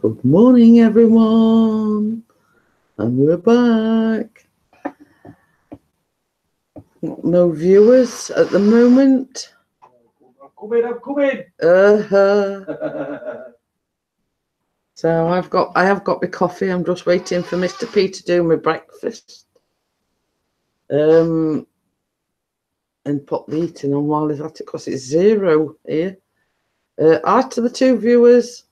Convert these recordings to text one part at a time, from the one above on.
Good morning, everyone, and we're back. No viewers at the moment. I'm coming. So I have got my coffee. I'm just waiting for Mr. P to do my breakfast. And put the heating on while he's at it because it's 0 here. Hi to the 2 viewers.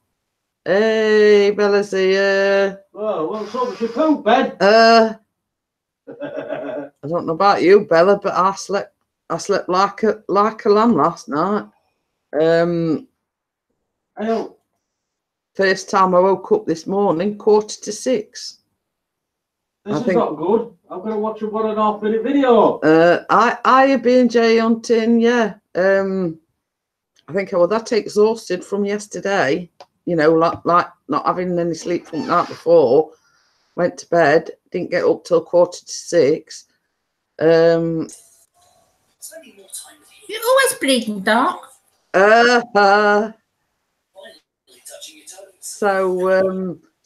Hey, Bella's here. Oh, what's up with your poop, Ben? I don't know about you, Bella, but I slept like a lamb last night. I know. First time I woke up this morning, 5:45. This is not good. I'm going to watch a 1.5 minute video. I been J hunting, yeah. I think I was that exhausted from yesterday. You know, like not having any sleep from the night before. Went to bed, didn't get up till 5:45. You're always bleeding dark. So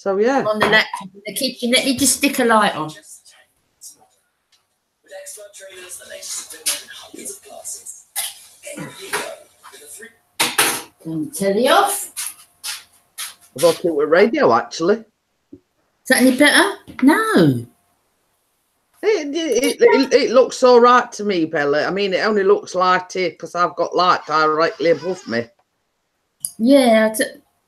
yeah. On the laptop in the kitchen. Let me just stick a light on. Telly off. I thought it was radio, actually. Is that any better? No. It looks all right to me, Bella. I mean, it only looks light here because I've got light directly above me. Yeah,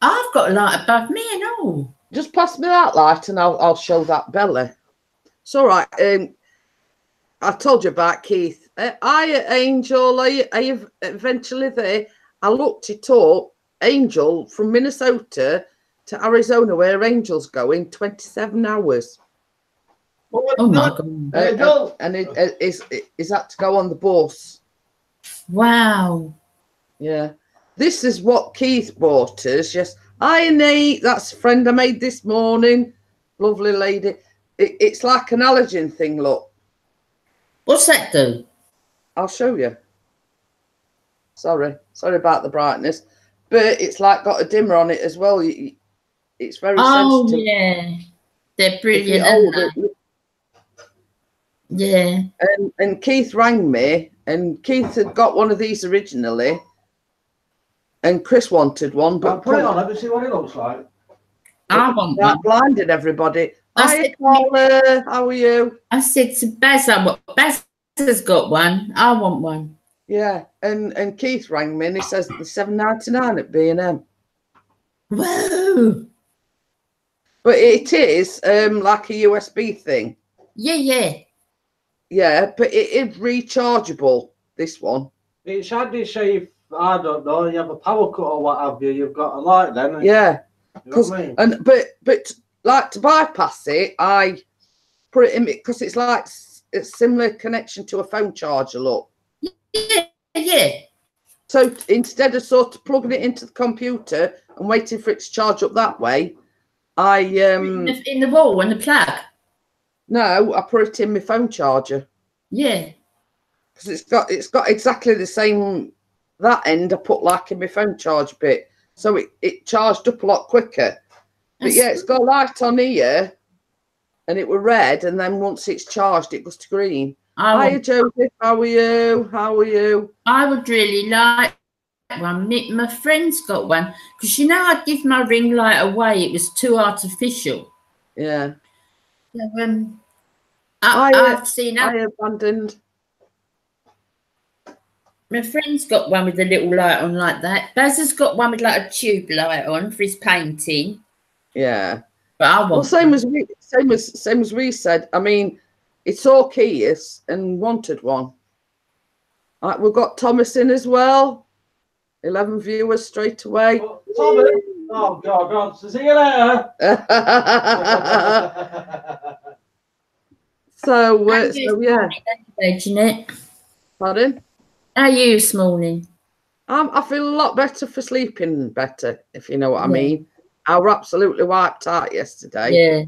I've got a light above me and all. Just pass me that light and I'll show that Bella. It's all right. I told you about Keith. Angel, are you eventually there? I looked it up. Angel from Minnesota to Arizona, where Angel's going, 27 hours. Oh my God. And it is that to go on the bus. Wow. Yeah. This is what Keith bought us. Yes. Hi, Nate. That's a friend I made this morning. Lovely lady. It's like an allergen thing, look. What's that do? I'll show you. Sorry about the brightness. But it's like got a dimmer on it as well. It's very sensitive. Oh, yeah. They're brilliant, aren't they? Yeah. And Keith rang me, and Keith had got one of these originally, and Chris wanted one. But put it on, let me see what it looks like. I want one. Blinded everybody. Hi, Paula. How are you? I said to Baz, Baz has got one. I want one. Yeah, and Keith rang me, and he says the $7.99 at B&M. Whoa! But it is like a USB thing. Yeah. Yeah, but it is rechargeable. This one. It's handy, say if I don't know, you have a power cut or what have you. You've got a light then. Yeah, because you know I mean? but like to bypass it, I put it in because it's like a similar connection to a phone charger. Look. Yeah. So instead of sort of plugging it into the computer and waiting for it to charge up that way, I in the wall and the plug. No, I put it in my phone charger. Yeah. Because it's got exactly the same that end I put like in my phone charge bit. So it charged up a lot quicker. But yeah, it's got a light on here and it were red, and then once it's charged it goes to green. Hiya, Joseph. How are you? I would really like one. My friend's got one. Because, you know, I'd give my ring light away. It was too artificial. Yeah. So, I've seen... I abandoned. My friend's got one with a little light on like that. Baz has got one with like a tube light on for his painting. Yeah. But I want... Well, same as we said. I mean... It's all keys and wanted one. Right, we've got Thomas in as well. 11 viewers straight away. Thomas. Oh, God. See you later. So yeah. Jeanette. Pardon? How are you this morning? I feel a lot better for sleeping better, if you know what I mean. I was absolutely wiped out yesterday. Yeah.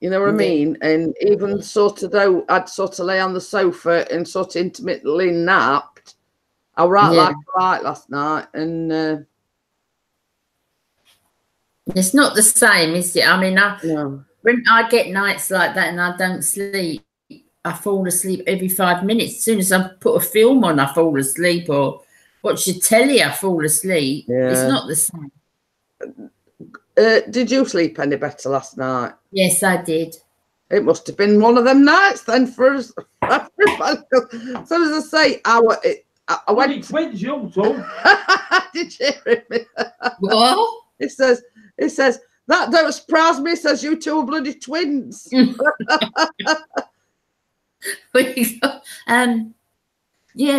You know what I mean? And even sort of though I'd sort of lay on the sofa and sort of intermittently napped, I was like right last night, and It's not the same, is it? I mean, No. when I get nights like that and I don't sleep, I fall asleep every 5 minutes. As soon as I put a film on, I fall asleep, or watch the telly, I fall asleep. Yeah. It's not the same. Did you sleep any better last night? Yes, I did. It must have been one of them nights then for us. So as I say, I went. Twins, you too. Did you hear me? What? It says that don't surprise me. It says you two are bloody twins. Yeah,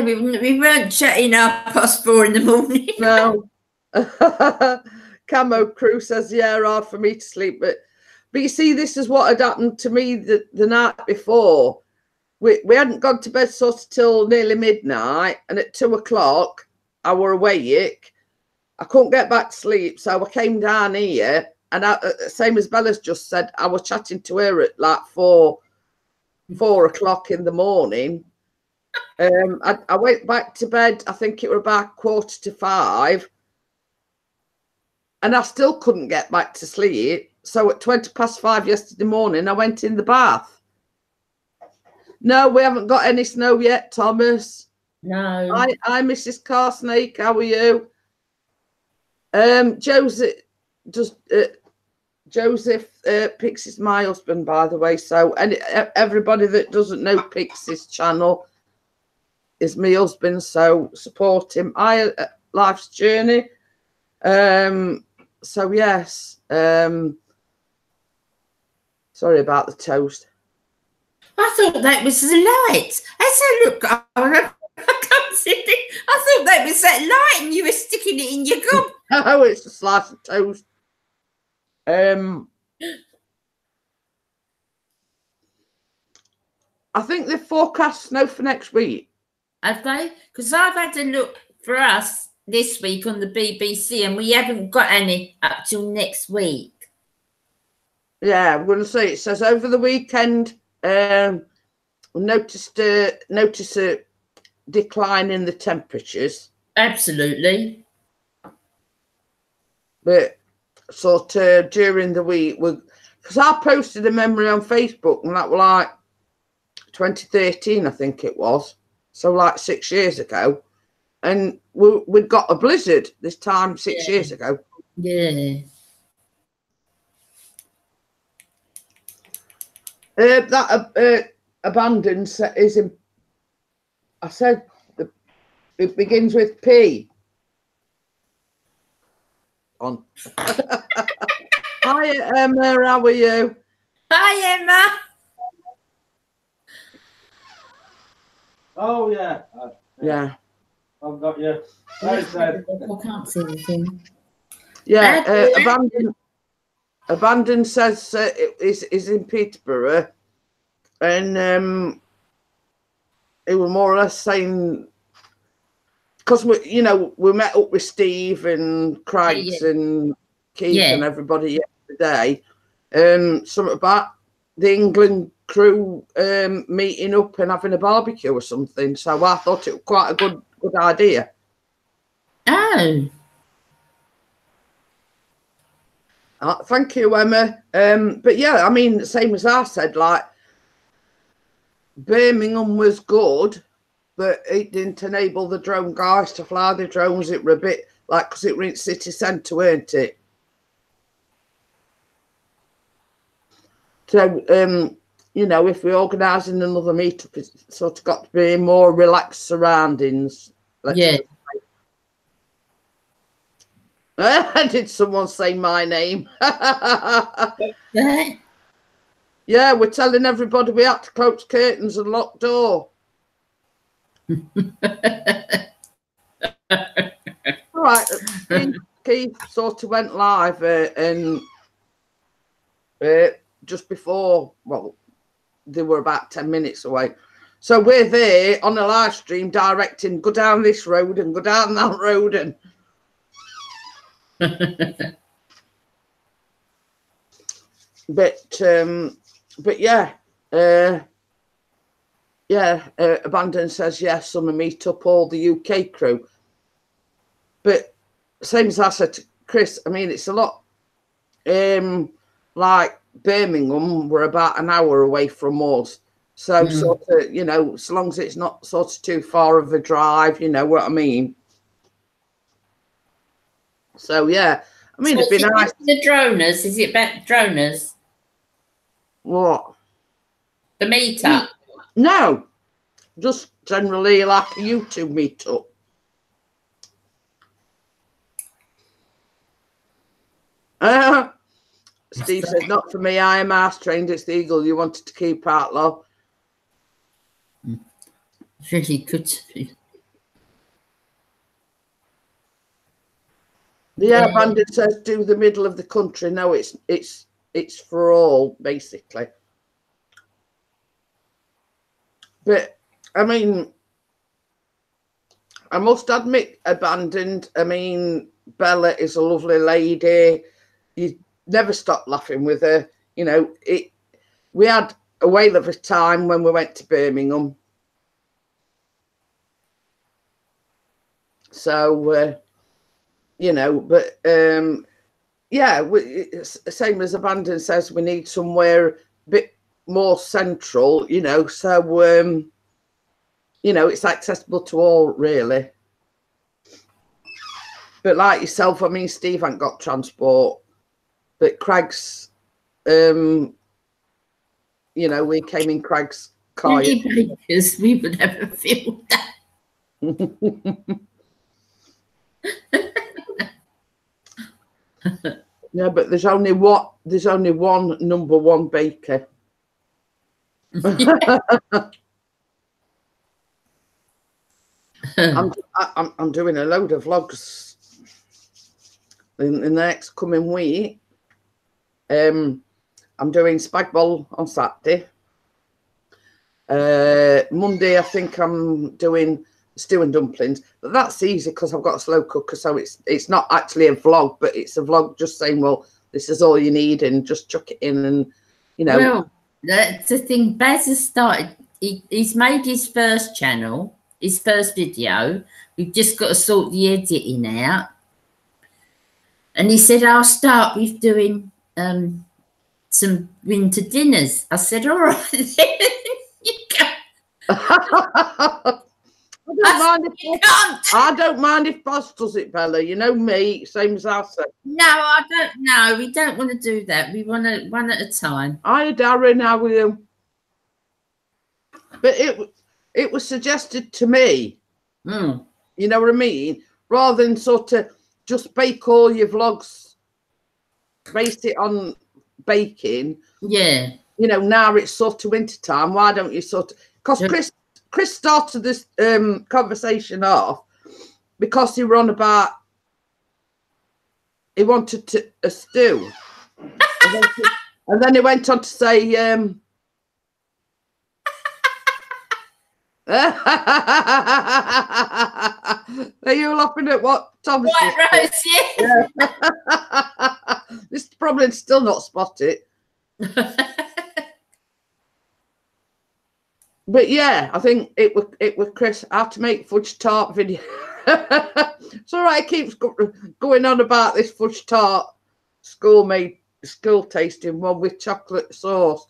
we weren't chatting 4:30 in the morning. No. Camo Crew says, yeah, hard for me to sleep. But you see, this is what had happened to me the night before. We hadn't gone to bed sort of till nearly midnight, and at 2 o'clock I were awake. I couldn't get back to sleep, so I came down here, and same as Bella's just said, I was chatting to her at like 4 o'clock in the morning. I went back to bed, I think it was about 4:45, and I still couldn't get back to sleep. So at 5:20 yesterday morning, I went in the bath. No, we haven't got any snow yet, Thomas. No. Hi, Mrs. Carsnake. How are you? Joseph Pixie's my husband, by the way. So, and everybody that doesn't know Pixie's channel is my husband. So support him. Life's journey. So yes. Sorry about the toast. I thought that was the light. I said, look, I can't see it. I thought that was that light and you were sticking it in your gum. Oh, it's a slice of toast. I think they forecast snow for next week. Have they? Because I've had a look for us this week on the BBC and we haven't got any up till next week. Yeah, I'm going to say it says over the weekend, notice a decline in the temperatures. Absolutely. But sort of during the week, because I posted a memory on Facebook, and that was like 2013, I think it was. So like 6 years ago. And we got a blizzard this time 6 years ago. Yeah. That abundance is in, I said, it begins with P. On. Hi, Emma. How are you? Hi, Emma. Oh, yeah. Yeah. I've got you. Right, I can't see anything. Yeah, Abandon says is in Peterborough, and it was more or less saying, because we met up with Steve and Craigs and Keith and everybody yesterday, something about the England crew meeting up and having a barbecue or something. So I thought it was quite a good idea. Oh. Thank you, Emma. But yeah, I mean, same as I said, like Birmingham was good, but it didn't enable the drone guys to fly the drones. It were a bit like, because it were in city centre, weren't it? So, if we're organising another meetup, it's sort of got to be more relaxed surroundings. Did someone say my name? Yeah, we're telling everybody we had to close curtains and lock door. All right, Keith sort of went live and just before, well, they were about 10 minutes away. So we're there on a live stream directing, go down this road and go down that road and but yeah, Abandon says yes, summer meet up all the UK crew. But same as I said to Chris, I mean, it's a lot like Birmingham were about an hour away from us. So sort of, you know, as long as it's not sort of too far of a drive, you know what I mean? So yeah, I mean, So it'd be nice. the droners, is it about droners? What? The meetup? No, just generally like a YouTube meetup. Steve said, not for me. I am arse trained. It's the eagle you wanted to keep out, love. Really good to be. Yeah, Bandit says do the middle of the country. No, it's for all, basically. But I mean, I must admit, Abandoned. I mean, Bella is a lovely lady. You never stop laughing with her. You know, we had a whale of a time when we went to Birmingham. So, you know, but yeah, same as Abandon says, we need somewhere a bit more central, you know, so, you know, it's accessible to all, really. But like yourself, I mean, Steve ain't got transport, but Craig's, you know, we came in Craig's car. Because we would never feel that. Yeah, but there's only one #1 baker. I'm doing a load of vlogs in the next coming week. I'm doing spag bowl on Saturday. Monday, I think I'm doing stew and dumplings, but that's easy because I've got a slow cooker, so it's not actually a vlog, but it's a vlog just saying, well, this is all you need, and just chuck it in, and you know. Well, that's the thing. Baz has started. He's made his first channel, his first video. We've just got to sort the editing out, and he said, "I'll start with doing some winter dinners." I said, "All right." You go. I don't mind if Boss does it, Bella. You know me, same as I said. No, I don't know. We don't want to do that. We want to one at a time. Hi, Darren, how are you? But it was suggested to me, you know what I mean? Rather than sort of just bake all your vlogs, base it on baking. Yeah. You know, now it's sort of winter time. Why don't you sort of, because Chris started this conversation off because he were on about he wanted a stew, and then he went on to say, "Are you laughing at what Thomas?" White Rose, yeah. This probably still not spotted. But yeah, I think it was Chris. I have to make fudge tart video. It's all right. It keeps going on about this fudge tart school tasting one with chocolate sauce.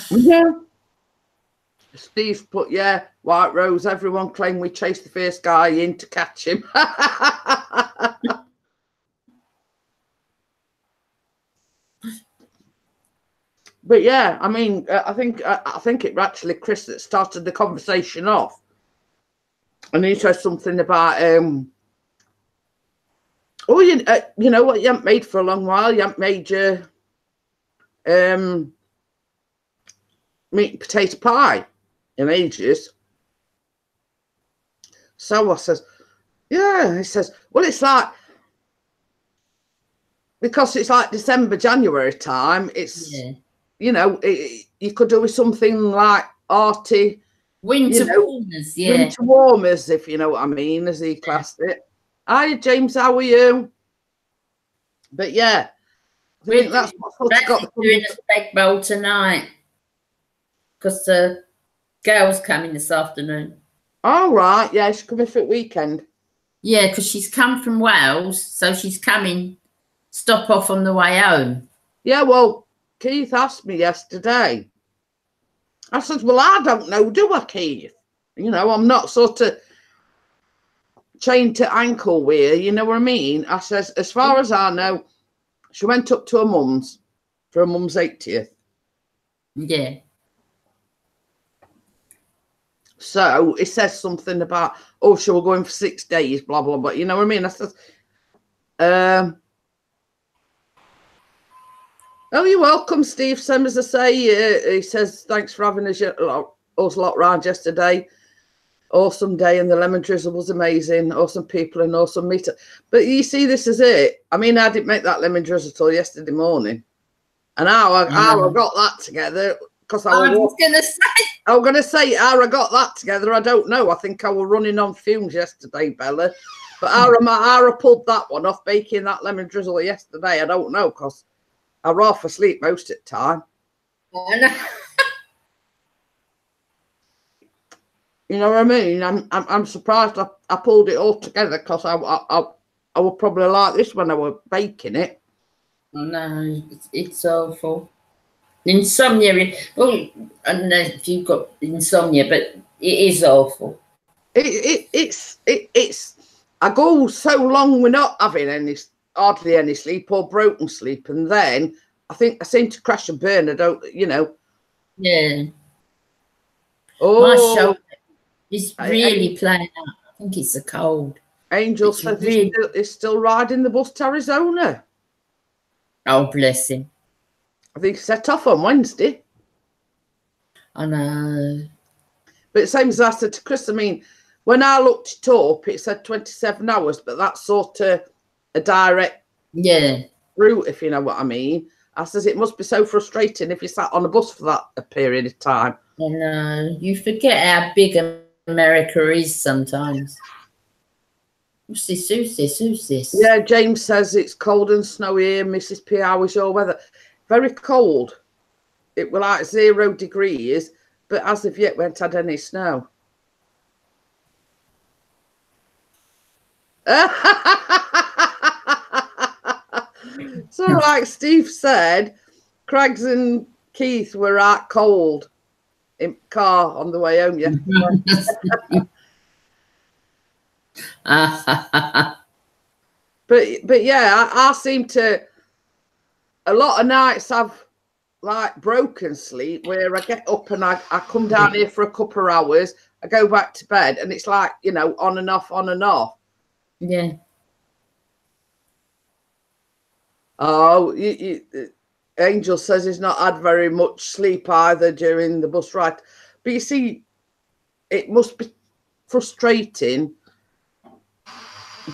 Yeah. Steve put, yeah, White Rose. Everyone claimed we chased the first guy in to catch him. But yeah, I mean, I think it actually Chris that started the conversation off, and he said something about oh, you know what you haven't made for a long while. You haven't made your meat and potato pie in ages. So I says, yeah. He says, well, it's like because it's like December, January time. It's you know, you could do with something like arty winter warmers, winter warmers, if you know what I mean, as he classed it. Hi, James, how are you? But yeah, I think that's what's got doing a spag bowl tonight because the girl's coming this afternoon. All right, yeah, she's coming for the weekend. Yeah, because she's come from Wales, so she's coming, stop off on the way home. Yeah, well, Keith asked me yesterday. I said, well, I don't know, do I, Keith? You know, I'm not sort of chained to ankle with her, you know what I mean? I says, as far as I know, she went up to her mum's for her mum's 80th. Yeah. So it says something about, oh, she was going for 6 days, blah, blah, blah. You know what I mean? I said, oh, you're welcome, Steve. Same as I say, he says, thanks for having us lot round yesterday. Awesome day, and the lemon drizzle was amazing. Awesome people and awesome meet. But you see, this is it. I mean, I didn't make that lemon drizzle till yesterday morning. And how I got that together, because I was going to say how I got that together, I don't know. I think I was running on fumes yesterday, Bella. But how I pulled that one off baking that lemon drizzle yesterday, I don't know, because I was half asleep most of the time. You know what I mean? I'm surprised I pulled it all together, because I would probably like this when I was baking it. No, it's awful. Insomnia. Well, I don't know if you've got insomnia, but it is awful. It's. I go so long with not having hardly any sleep or broken sleep, and then I think I seem to crash and burn. I don't, you know. Yeah. Oh, my shoulder is really playing out. I think it's a cold. Angel says he's still riding the bus to Arizona. Oh, bless him. I think he set off on Wednesday. I know. But same as I said to Chris, I mean, when I looked it up, it said 27 hours, but that's sort of a direct route, if you know what I mean. I says it must be so frustrating if you sat on a bus for that period of time. I know. You forget how big America is sometimes. Who's this? Yeah, James says it's cold and snowy here. Mrs. P, how is your weather? Very cold. It was like 0 degrees, but as of yet, we haven't had any snow. So, like Steve said, Craigs and Keith were out cold in car on the way home yesterday. But yeah, I seem to, a lot of nights have like broken sleep where I get up and I come down here for a couple of hours, I go back to bed, and it's like, you know, on and off, on and off. Yeah. Oh, Angel says he's not had very much sleep either during the bus ride. But you see, it must be frustrating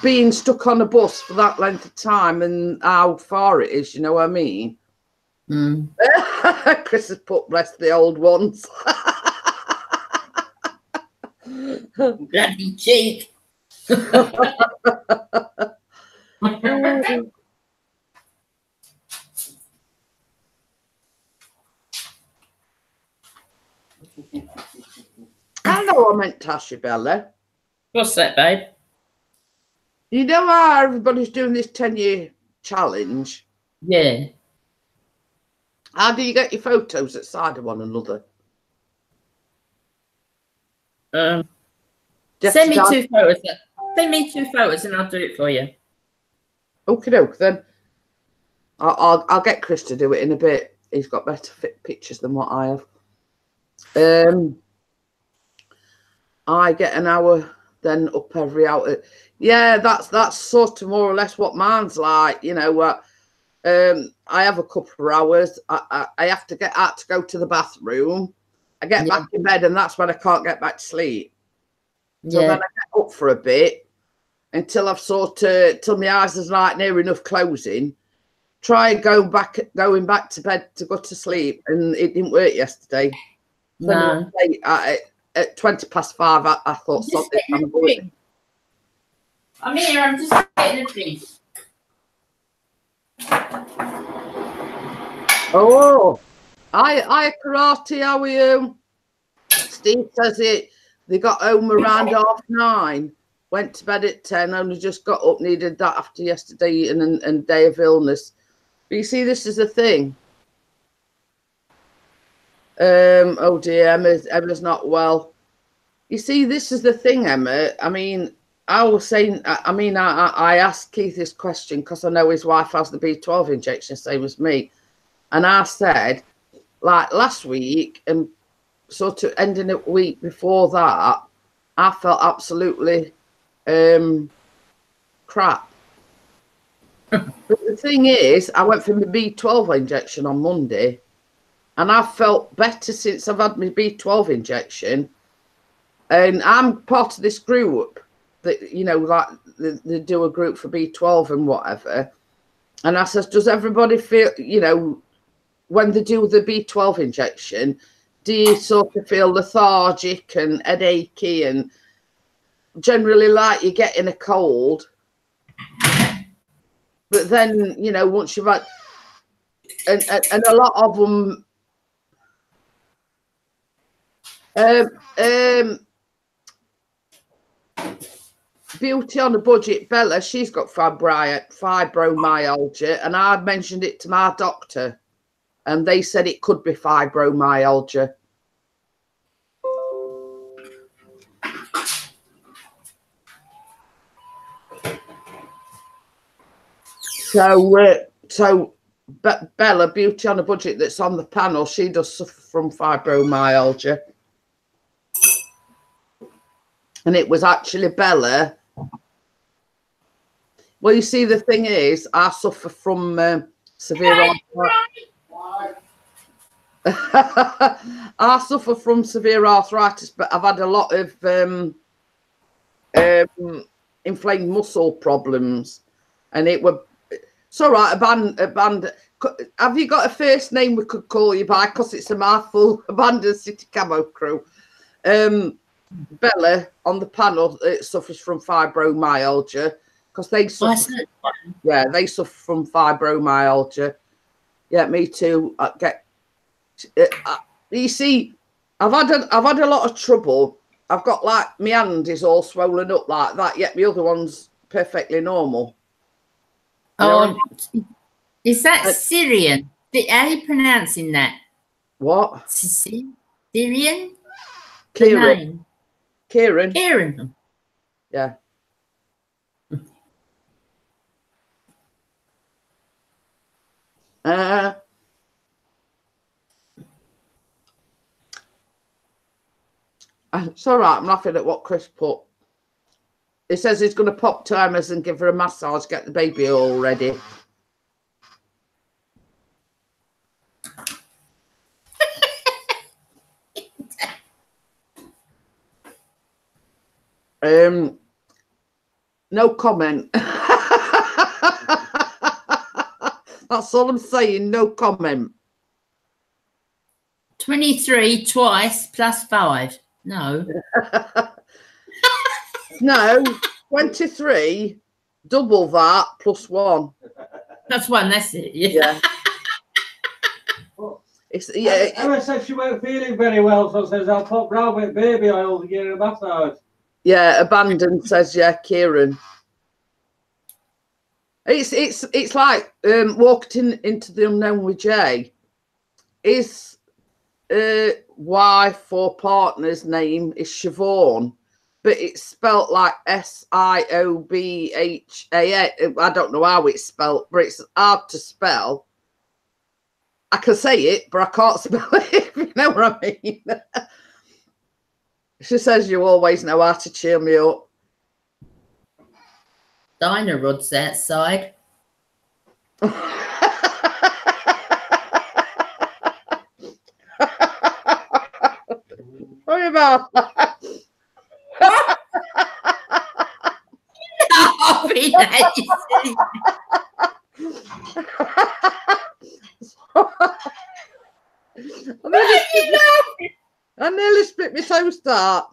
being stuck on a bus for that length of time and how far it is, you know what I mean? Mm. Chris has put, bless the old ones. Bloody cheek. I know I meant to ask you, Bella. What's that, babe? You know how everybody's doing this 10-year challenge? Yeah. How do you get your photos at side of one another? Send me 2 photos. Send me 2 photos and I'll do it for you. Okie doke, then. I'll get Chris to do it in a bit. He's got better fit pictures than what I have. I get an hour, then up every hour. Yeah, that's sort of more or less what mine's like. You know, I have a couple of hours. I have to get out to go to the bathroom. I get back in bed, and that's when I can't get back to sleep. So then I get up for a bit until I've till my eyes is like near enough closing. Try going back to bed to go to sleep, and it didn't work yesterday. No. At 5:20, I thought something. I'm here. I'm just getting a drink. Oh, I karate. How are you? Steve says they got home around 9:30. went to bed at 10, only just got up, needed that after yesterday and day of illness. But you see, this is the thing. Oh dear, Emma's not well. You see, this is the thing, Emma. I mean, I was saying, I asked Keith this question because I know his wife has the B12 injection, same as me. And I said, like last week and sort of ending a week before that, I felt absolutely crap. But the thing is, I went for my B12 injection on Monday, and I've felt better since I've had my B12 injection. And I'm part of this group that, you know, like they do a group for B12 and whatever. And I says, does everybody feel, you know, when they do the B12 injection, do you sort of feel lethargic and headachy and generally like you're getting a cold? But then, you know, once you've had, and a lot of them, Beauty on a Budget, Bella, she's got fibromyalgia, and I mentioned it to my doctor, and they said it could be fibromyalgia. So Bella, Beauty on a Budget, that's on the panel, she does suffer from fibromyalgia. And it was actually Bella. Well, you see, the thing is, I suffer from severe I suffer from severe arthritis, but I've had a lot of inflamed muscle problems, and it's all right. A band. Have you got a first name we could call you by? Because it's a mouthful. Abandoned City Camo Crew. Bella on the panel suffers from fibromyalgia because they suffer. Yeah, they suffer from fibromyalgia. Yeah, me too. You see, I've had a lot of trouble. I've got like my hand is all swollen up like that, yet the other one's perfectly normal. Oh, is that Syrian? How are you pronouncing that? What? Syrian? Kieran. Kieran. Kieran. Yeah. It's all right. I'm laughing at what Chris put. He says he's going to pop to Emma's and give her a massage, get the baby all ready. No comment. That's all I'm saying. No comment. 23 twice plus 5. No. No, 23, double that plus 1. That's 1, that's it. Yeah. Emma said she weren't feeling very well, so says I'll pop round with baby oil to get her a massage. Yeah, Abandoned says, yeah, Kieran. It's like walking into the unknown with Jay. His wife or partner's name is Siobhan, but it's spelt like Siobha. I don't know how it's spelt, but it's hard to spell. I can say it, but I can't spell it, if you know what I mean. She says you always know how to cheer me up. Dinah Rod's outside. Sorry about that. I nearly split my toast out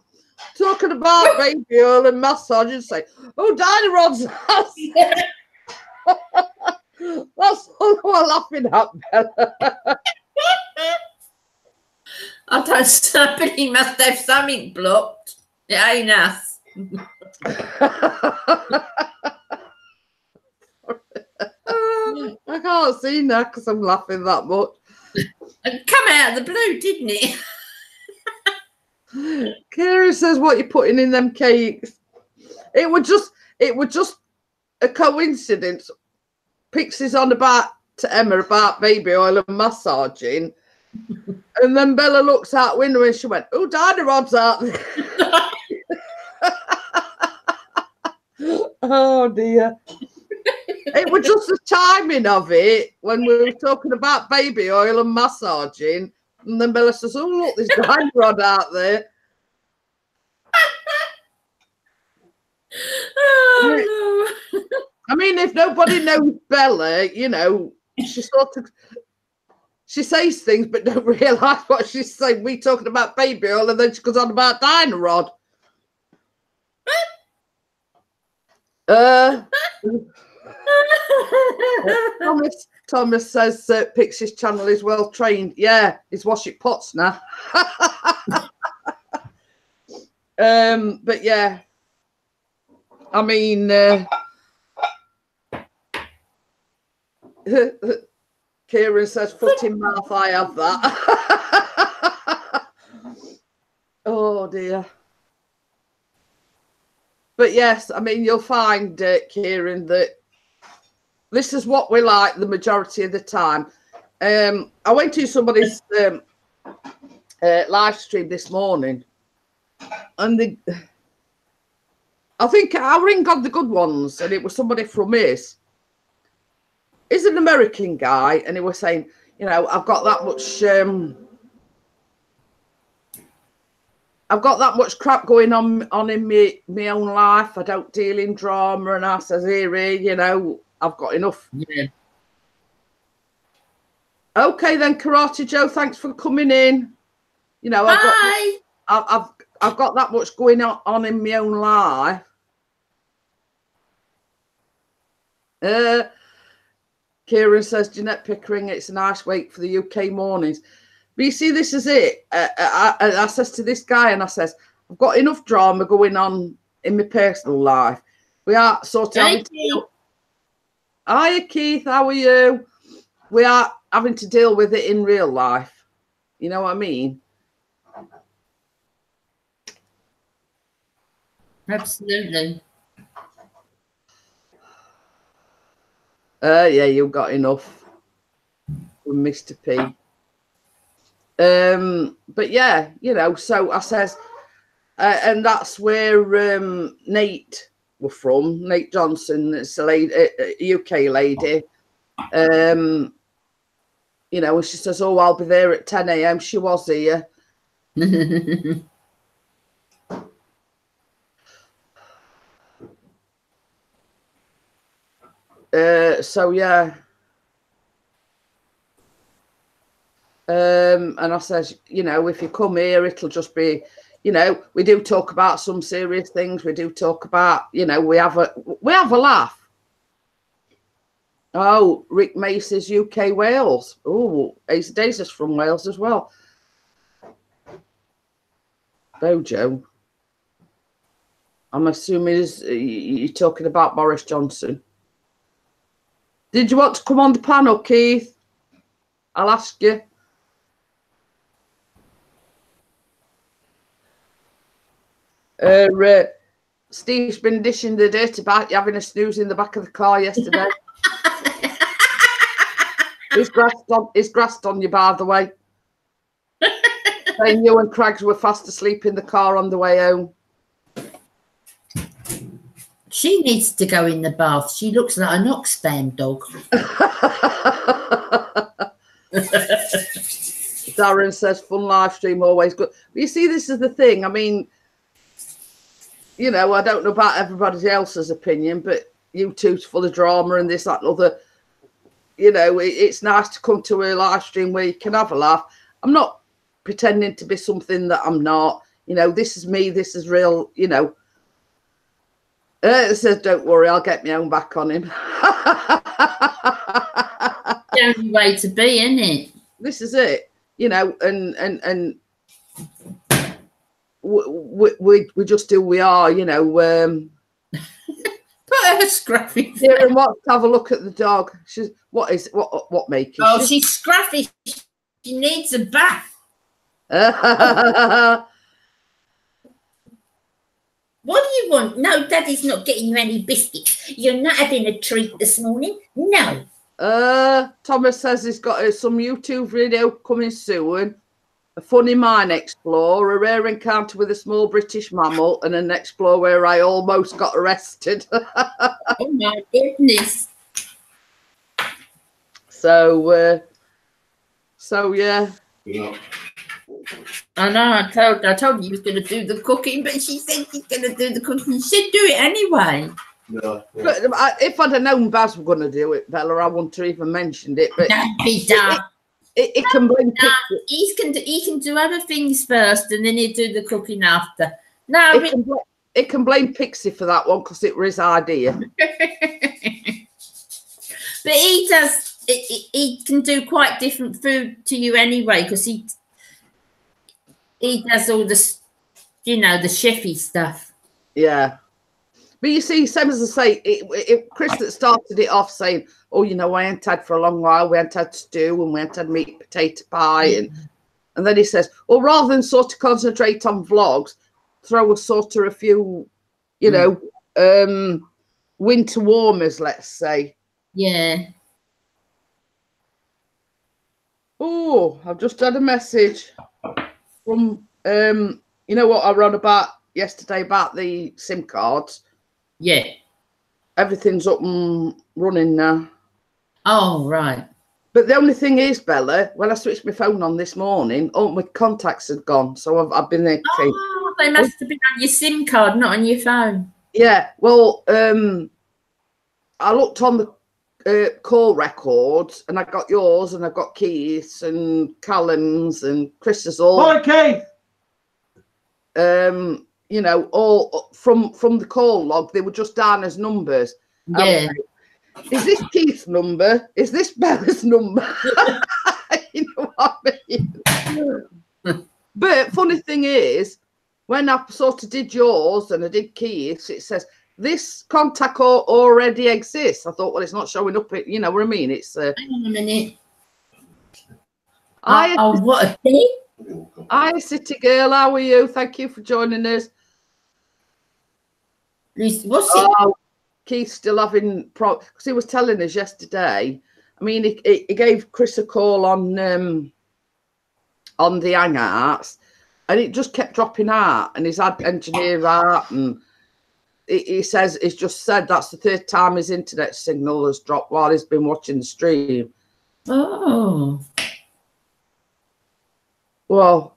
talking about baby oil and massage and say, oh, Dinah Rod's house. That's all we're laughing at, Bella. I don't, somebody must have something blocked. It ain't us. I can't see now because I'm laughing that much. It come out of the blue, didn't it? Kira says, "What you putting in them cakes?" It was just a coincidence. Pixie's on about to Emma about baby oil and massaging, and then Bella looks out the window and she went, "Oh, Dynarod's out there." Oh dear. It was just the timing of it when we were talking about baby oil and massaging, and then Bella says, "Oh look, there's Dynarod out there." Oh, no. I mean, if nobody knows Bella, you know, she says things but don't realise what she's saying. We talking about baby oil and then she goes on about Dynarod. Thomas says Pixie's channel is well trained. Yeah, he's washing pots now. But yeah, I mean, Kieran says, "Foot in mouth, I have that." Oh dear. But yes, I mean, you'll find, Kieran, that this is what we like the majority of the time. I went to somebody's live stream this morning, and I think I ring on the good ones, and it was somebody from his. He's an American guy, and he was saying, you know, I've got that much crap going on in my own life. I don't deal in drama, and I says, here, you know, I've got enough. Yeah. Okay then, Karate Joe, thanks for coming in. You know, I've got that much going on in my own life. Kieran says, Jeanette Pickering, it's a nice wake for the UK mornings. But you see, this is it. I says to this guy, and I says, I've got enough drama going on in my personal life. We are sort of having to... Hiya, Keith, how are you? We are having to deal with it in real life. You know what I mean? Absolutely. Yeah, you've got enough with Mr. P. But yeah, you know, so I says, and that's where Nate were from, Nate Johnson, it's a lady, a UK lady. You know, and she says, oh, I'll be there at 10 a.m. She was here. So yeah. And I says, you know, if you come here, it'll just be, you know, we do talk about some serious things. We do talk about, you know, we have a laugh. Oh, Rick Macy's UK Wales. Oh, Ace Daisy's from Wales as well. Bojo. I'm assuming you're talking about Boris Johnson. Did you want to come on the panel, Keith? I'll ask you. Steve's been dishing the dirt about you having a snooze in the back of the car yesterday. He's grassed on you, by the way. Saying you and Craigs were fast asleep in the car on the way home. She needs to go in the bath. She looks like an Oxfam dog. Darren says, fun live stream, always good. But you see, this is the thing. I mean, you know, I don't know about everybody else's opinion, but YouTube's full of drama and this, that, and other. You know, it's nice to come to a live stream where you can have a laugh. I'm not pretending to be something that I'm not. You know, this is me. This is real, you know. It says, don't worry, I'll get my own back on him. The only way to be, isn't it? This is it. You know, and we just who we are, you know. Put her scruffy. Here and what? Have a look at the dog. She's what making? Oh, she's scruffy. She needs a bath. What do you want? No, Daddy's not getting you any biscuits. You're not having a treat this morning. No. Thomas says he's got some YouTube video coming soon. A funny mine explore, a rare encounter with a small British mammal, and an explore where I almost got arrested. Oh my goodness. So yeah. I know. I told you he was going to do the cooking, but she said she's going to do the cooking. She'd do it anyway. No. But if I'd have known Baz was going to do it, Bella, I wouldn't have even mentioned it. But Don't be daft. it can bring He can do other things first, and then he'll do the cooking after. No, it can blame Pixie for that one because it was his idea. But he does. He can do quite different food to you anyway, because he does all this, you know, the chefy stuff. Yeah. But you see, same as I say, Chris that started it off saying, oh, you know, I ain't had for a long while, we ain't had stew and we ain't had meat potato pie. And then he says, well, rather than sort of concentrate on vlogs, throw a sort of a few, you know, winter warmers, let's say. Yeah. Oh, I've just had a message from, you know what I wrote about yesterday about the SIM cards? Yeah. Everything's up and running now. Oh, right. But the only thing is, Bella, when I switched my phone on this morning, all my contacts had gone. So I've been there. Oh, they must have been on your SIM card, not on your phone. Yeah. Well, I looked on the call records and I got yours and I got Keith's and Callum's and Chris's all. Hi, Keith. You know, all from the call log, they were just down as numbers. Yeah. Is this Keith's number? Is this Bella's number? You know what I mean? But funny thing is, when I sort of did yours and I did Keith's, it says this contact already exists. I thought, well, it's not showing up. You know what I mean? It's hang on a minute. Oh, what a thing! Hi, City Girl. How are you? Thank you for joining us. What's it? Keith's still having because he was telling us yesterday. I mean, he gave Chris a call on the hangouts, and it just kept dropping out. And he's had engineer out, and he says he's just said that's the third time his internet signal has dropped while he's been watching the stream. Oh. Well,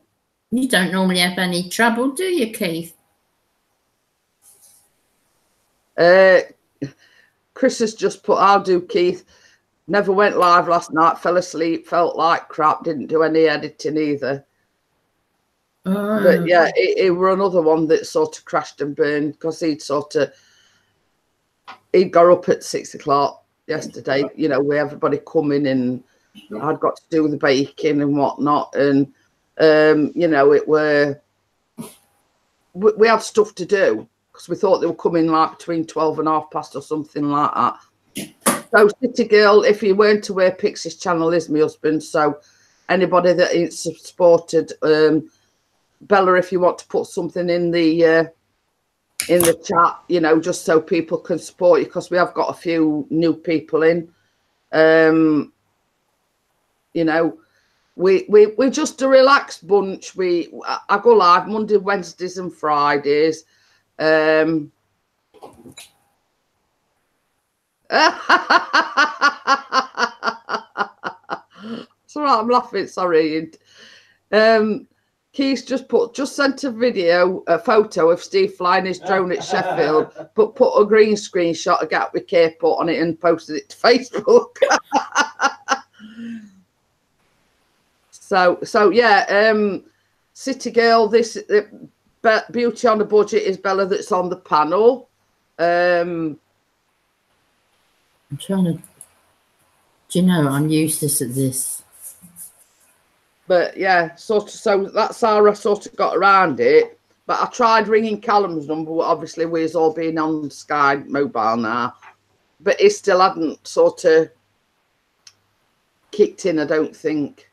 you don't normally have any trouble, do you, Keith? Chris has just put, I'll do Keith. Never went live last night, fell asleep, felt like crap, didn't do any editing either. Oh. But yeah, it were another one that sort of crashed and burned because he'd got up at 6 o'clock yesterday, you know, with everybody coming and I'd got to do the baking and whatnot. And, you know, we had stuff to do. We thought they were coming like between 12 and 5:30 or something like that. So, City Girl, if you weren't aware, Pixie's channel is my husband. So, anybody that ain't supported, Bella, if you want to put something in the chat, you know, just so people can support you, because we have got a few new people in. You know, we're just a relaxed bunch. I go live Monday, Wednesdays, and Fridays. So I'm laughing, sorry. Keith just sent a photo of Steve flying his drone at Sheffield, but put a green screenshot of Gatwick Airport on it and posted it to Facebook. So yeah, City Girl, Beauty on a Budget is Bella that's on the panel. I'm trying to, do you know, I'm useless at this. But yeah, so that's how I sort of got around it. But I tried ringing Callum's number. Obviously, we're all being on Sky Mobile now. But he still hadn't sort of kicked in, I don't think.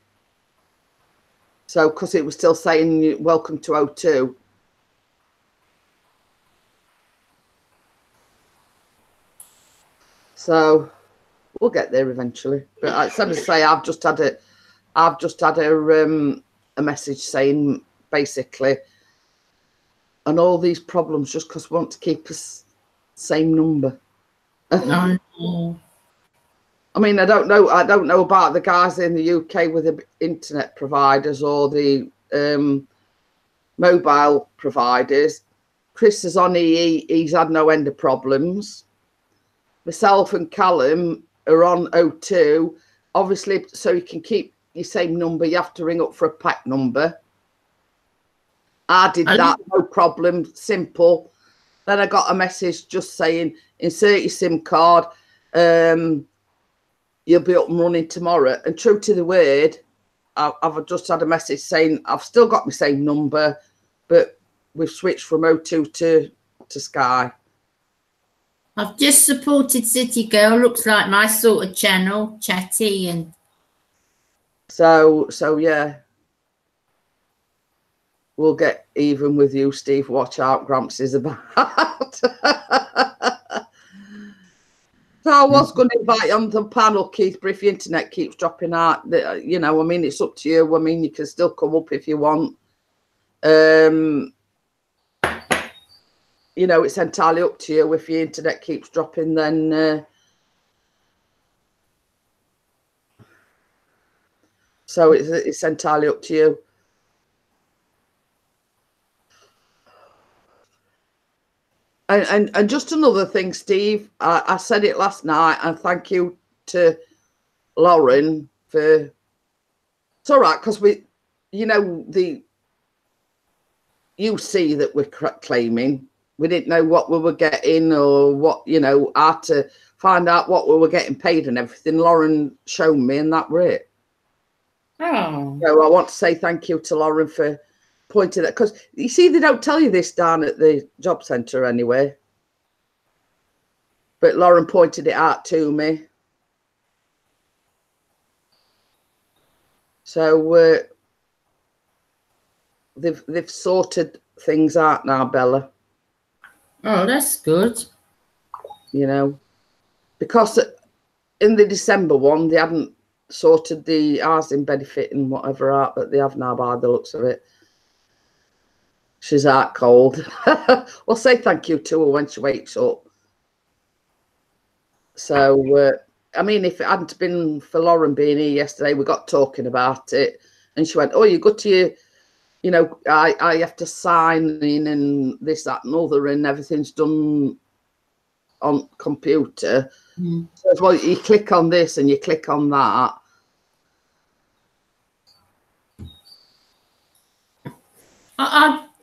So, because it was still saying, welcome to O2. So, we'll get there eventually. But as I say, I've just had a message saying, basically, and all these problems just because we want to keep us same number. No. I mean, I don't know about the guys in the UK with the internet providers or the mobile providers. Chris is on EE, he's had no end of problems. Myself and Callum are on O2. Obviously, so you can keep your same number, you have to ring up for a pack number. I did that, no problem, simple. Then I got a message just saying, insert your SIM card, you'll be up and running tomorrow. And true to the word, I've just had a message saying I've still got my same number, but we've switched from O2 to Sky. I've just supported City Girl. Looks like my sort of channel, chatty and. So yeah. We'll get even with you, Steve. Watch out, Gramps is about. So I was going to invite you on the panel, Keith, but if your internet keeps dropping out, you know, I mean, it's up to you. I mean, you can still come up if you want. You know, it's entirely up to you. If your internet keeps dropping, then... so it's entirely up to you. And just another thing, Steve, I said it last night, and thank you to Lauren for, it's all right, because we, you know, you see that we're claiming, we didn't know what we were getting or what, you know, how to find out what we were getting paid and everything. Lauren showed me, and that were it. Oh. So I want to say thank you to Lauren for pointed that, because you see they don't tell you this down at the job centre anyway, but Lauren pointed it out to me. So they've sorted things out now, Bella. Oh, that's good. You know, because in the December one they hadn't sorted the housing benefit and whatever out, but they have now by the looks of it. She's out cold. We'll say thank you to her when she wakes up. So, I mean, if it hadn't been for Lauren being here yesterday, we got talking about it. And she went, oh, you go to your, you know, I have to sign in and this, that and other, and everything's done on computer. Mm. So, well, you click on this and you click on that.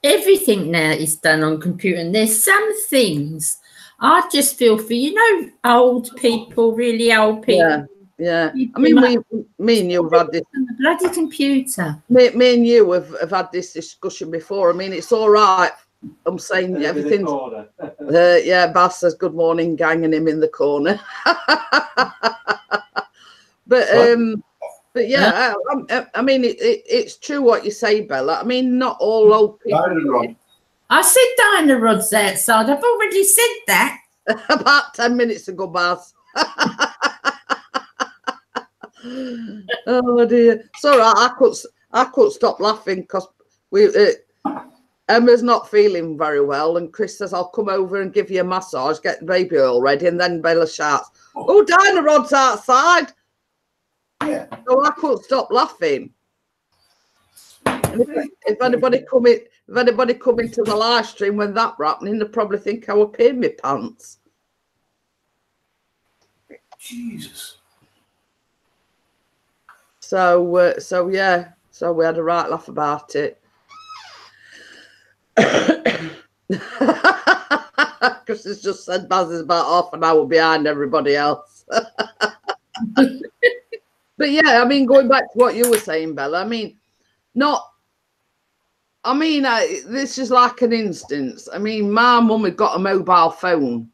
Everything now is done on computer, and there's some things I just feel for, you know, old people, really old people. Yeah. I mean, me and you have had this on the bloody computer. Me and you have had this discussion before. I mean, it's all right. I'm saying everything's. Yeah, Bass says good morning, gang, and him in the corner. But yeah, I mean, it's true what you say, Bella. I mean, not all old people. I said Dinah Rod's outside. I've already said that. About 10 minutes ago, Bass. Oh dear. Sorry, I couldn't stop laughing because Emma's not feeling very well, and Chris says I'll come over and give you a massage, get the baby oil ready, and then Bella shouts, "Oh, Dinah Rod's outside!" Yeah. So I couldn't stop laughing. And if anybody come into the live stream when that were happening, they probably think I was peeing my pants. Jesus. So yeah, so we had a right laugh about it. Chris has just said Baz is about half an hour behind everybody else. But yeah, I mean, going back to what you were saying, Bella, I mean, not I mean, this is like an instance. I mean, my mum had got a mobile phone,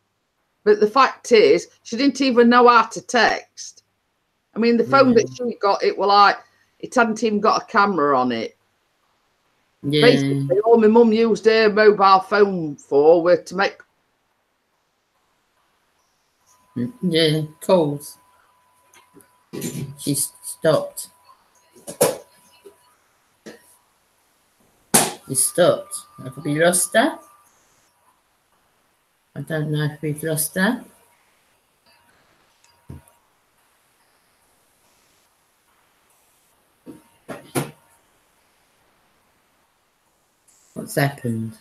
but the fact is, she didn't even know how to text. I mean, the phone that she got, it was like, it hadn't even got a camera on it. Yeah. Basically, all my mum used her mobile phone for were to make. Yeah, calls. She's stopped. She stopped. Have we lost her? I don't know if we've lost her. What's happened?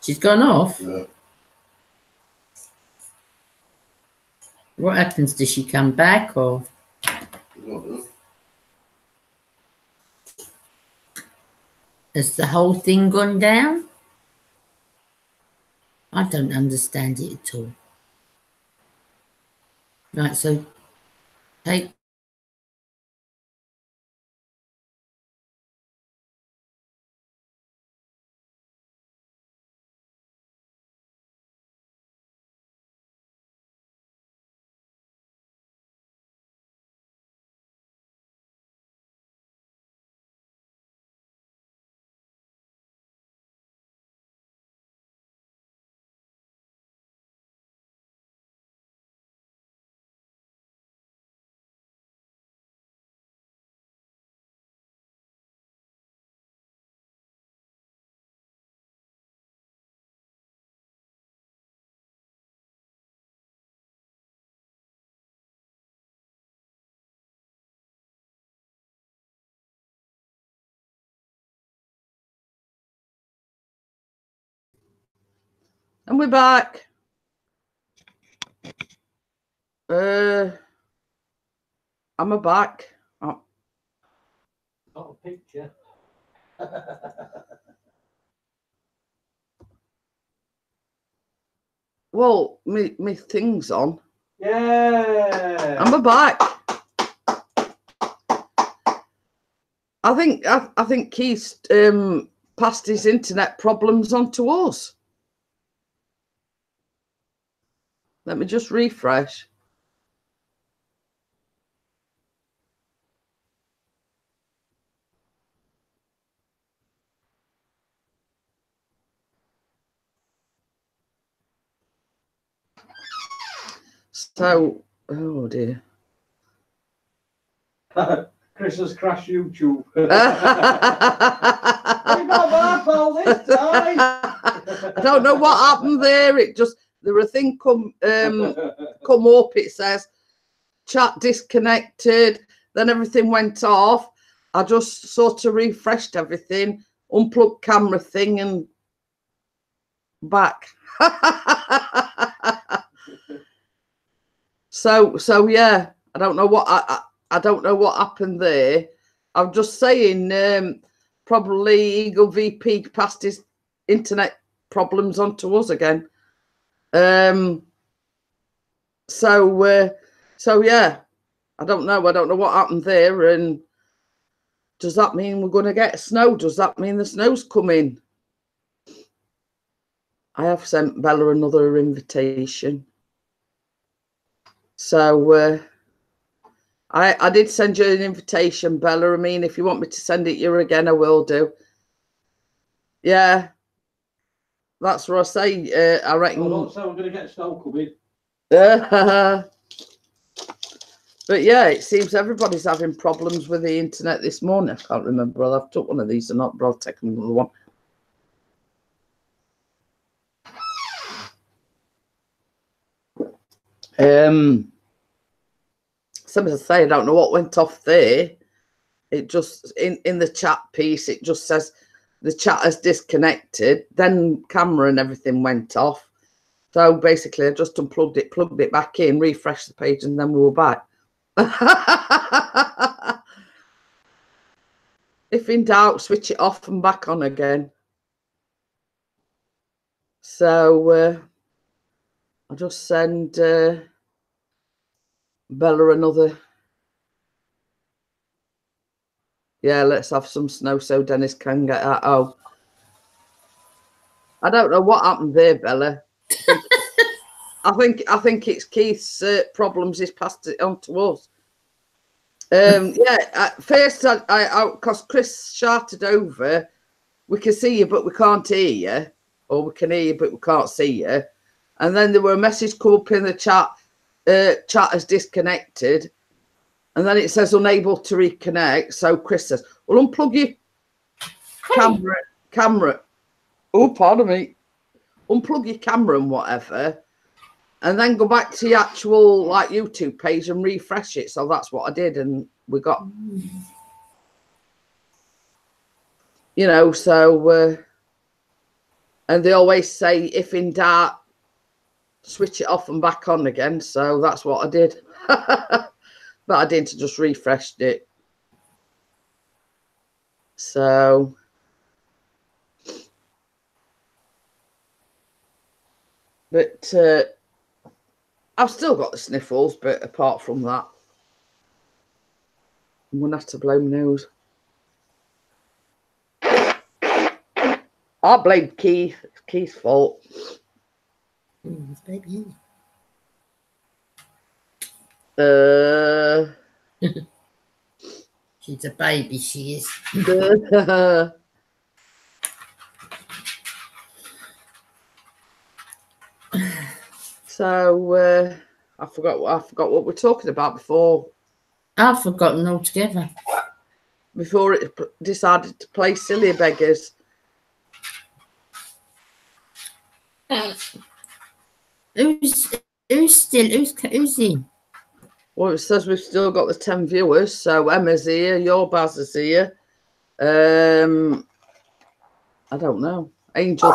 She's gone off? Yeah. What happens? Does she come back or? Has the whole thing gone down? I don't understand it at all. Right, so take. And we're back. I'm back. Oh. Got a picture. Well, me thing's on. Yeah. I'm back. I think he's passed his internet problems on to us. Let me just refresh. So, oh dear. Chris has crashed YouTube. I don't know what happened there. It just there were a thing come up. It says chat disconnected. Then everything went off. I just sort of refreshed everything, unplugged camera thing, and back. So yeah, I don't know what I don't know what happened there. I'm just saying, probably Eagle VP passed his internet problems on to us again. So yeah, I don't know what happened there. And does that mean we're going to get snow? Does that mean the snow's coming? I have sent Bella another invitation. So I did send you an invitation, Bella. I mean, if you want me to send it you again, I will do. Yeah, that's what I say. I reckon. So we're going to get snow coming. But yeah, it seems everybody's having problems with the internet this morning. I can't remember whether I've took one of these or not, but I'll take another one. Somebody say I don't know what went off there. It just in the chat piece, it just says the chat has disconnected. Then camera and everything went off. So basically, I just unplugged it, plugged it back in, refreshed the page, and then we were back. If in doubt, switch it off and back on again. So I'll just send Bella another. Yeah, let's have some snow so Dennis can get out. Oh, I don't know what happened there, Bella. I think it's Keith's problems. He's passed it on to us. Yeah. At first, because Chris shouted over, we can see you, but we can't hear you, or we can hear you, but we can't see you. And then there were a message come up in the chat. Chat has disconnected, and then it says unable to reconnect. So Chris says, "Well, unplug your camera. Oh, pardon me. Unplug your camera and whatever, and then go back to the actual like YouTube page and refresh it." So that's what I did, and we got, you know. So, and they always say, if in doubt, switch it off and back on again. So that's what I did. But I didn't, just refreshed it. So but I've still got the sniffles, but apart from that, I'm gonna have to blow my nose. I blame Keith. It's Keith's fault. Baby. She's a baby, she is. So I forgot what we're talking about before. I've forgotten altogether. Before it decided to play silly beggars. Who's in? Well, it says we've still got the 10 viewers. So Emma's here, your Baz is here. I don't know. Angel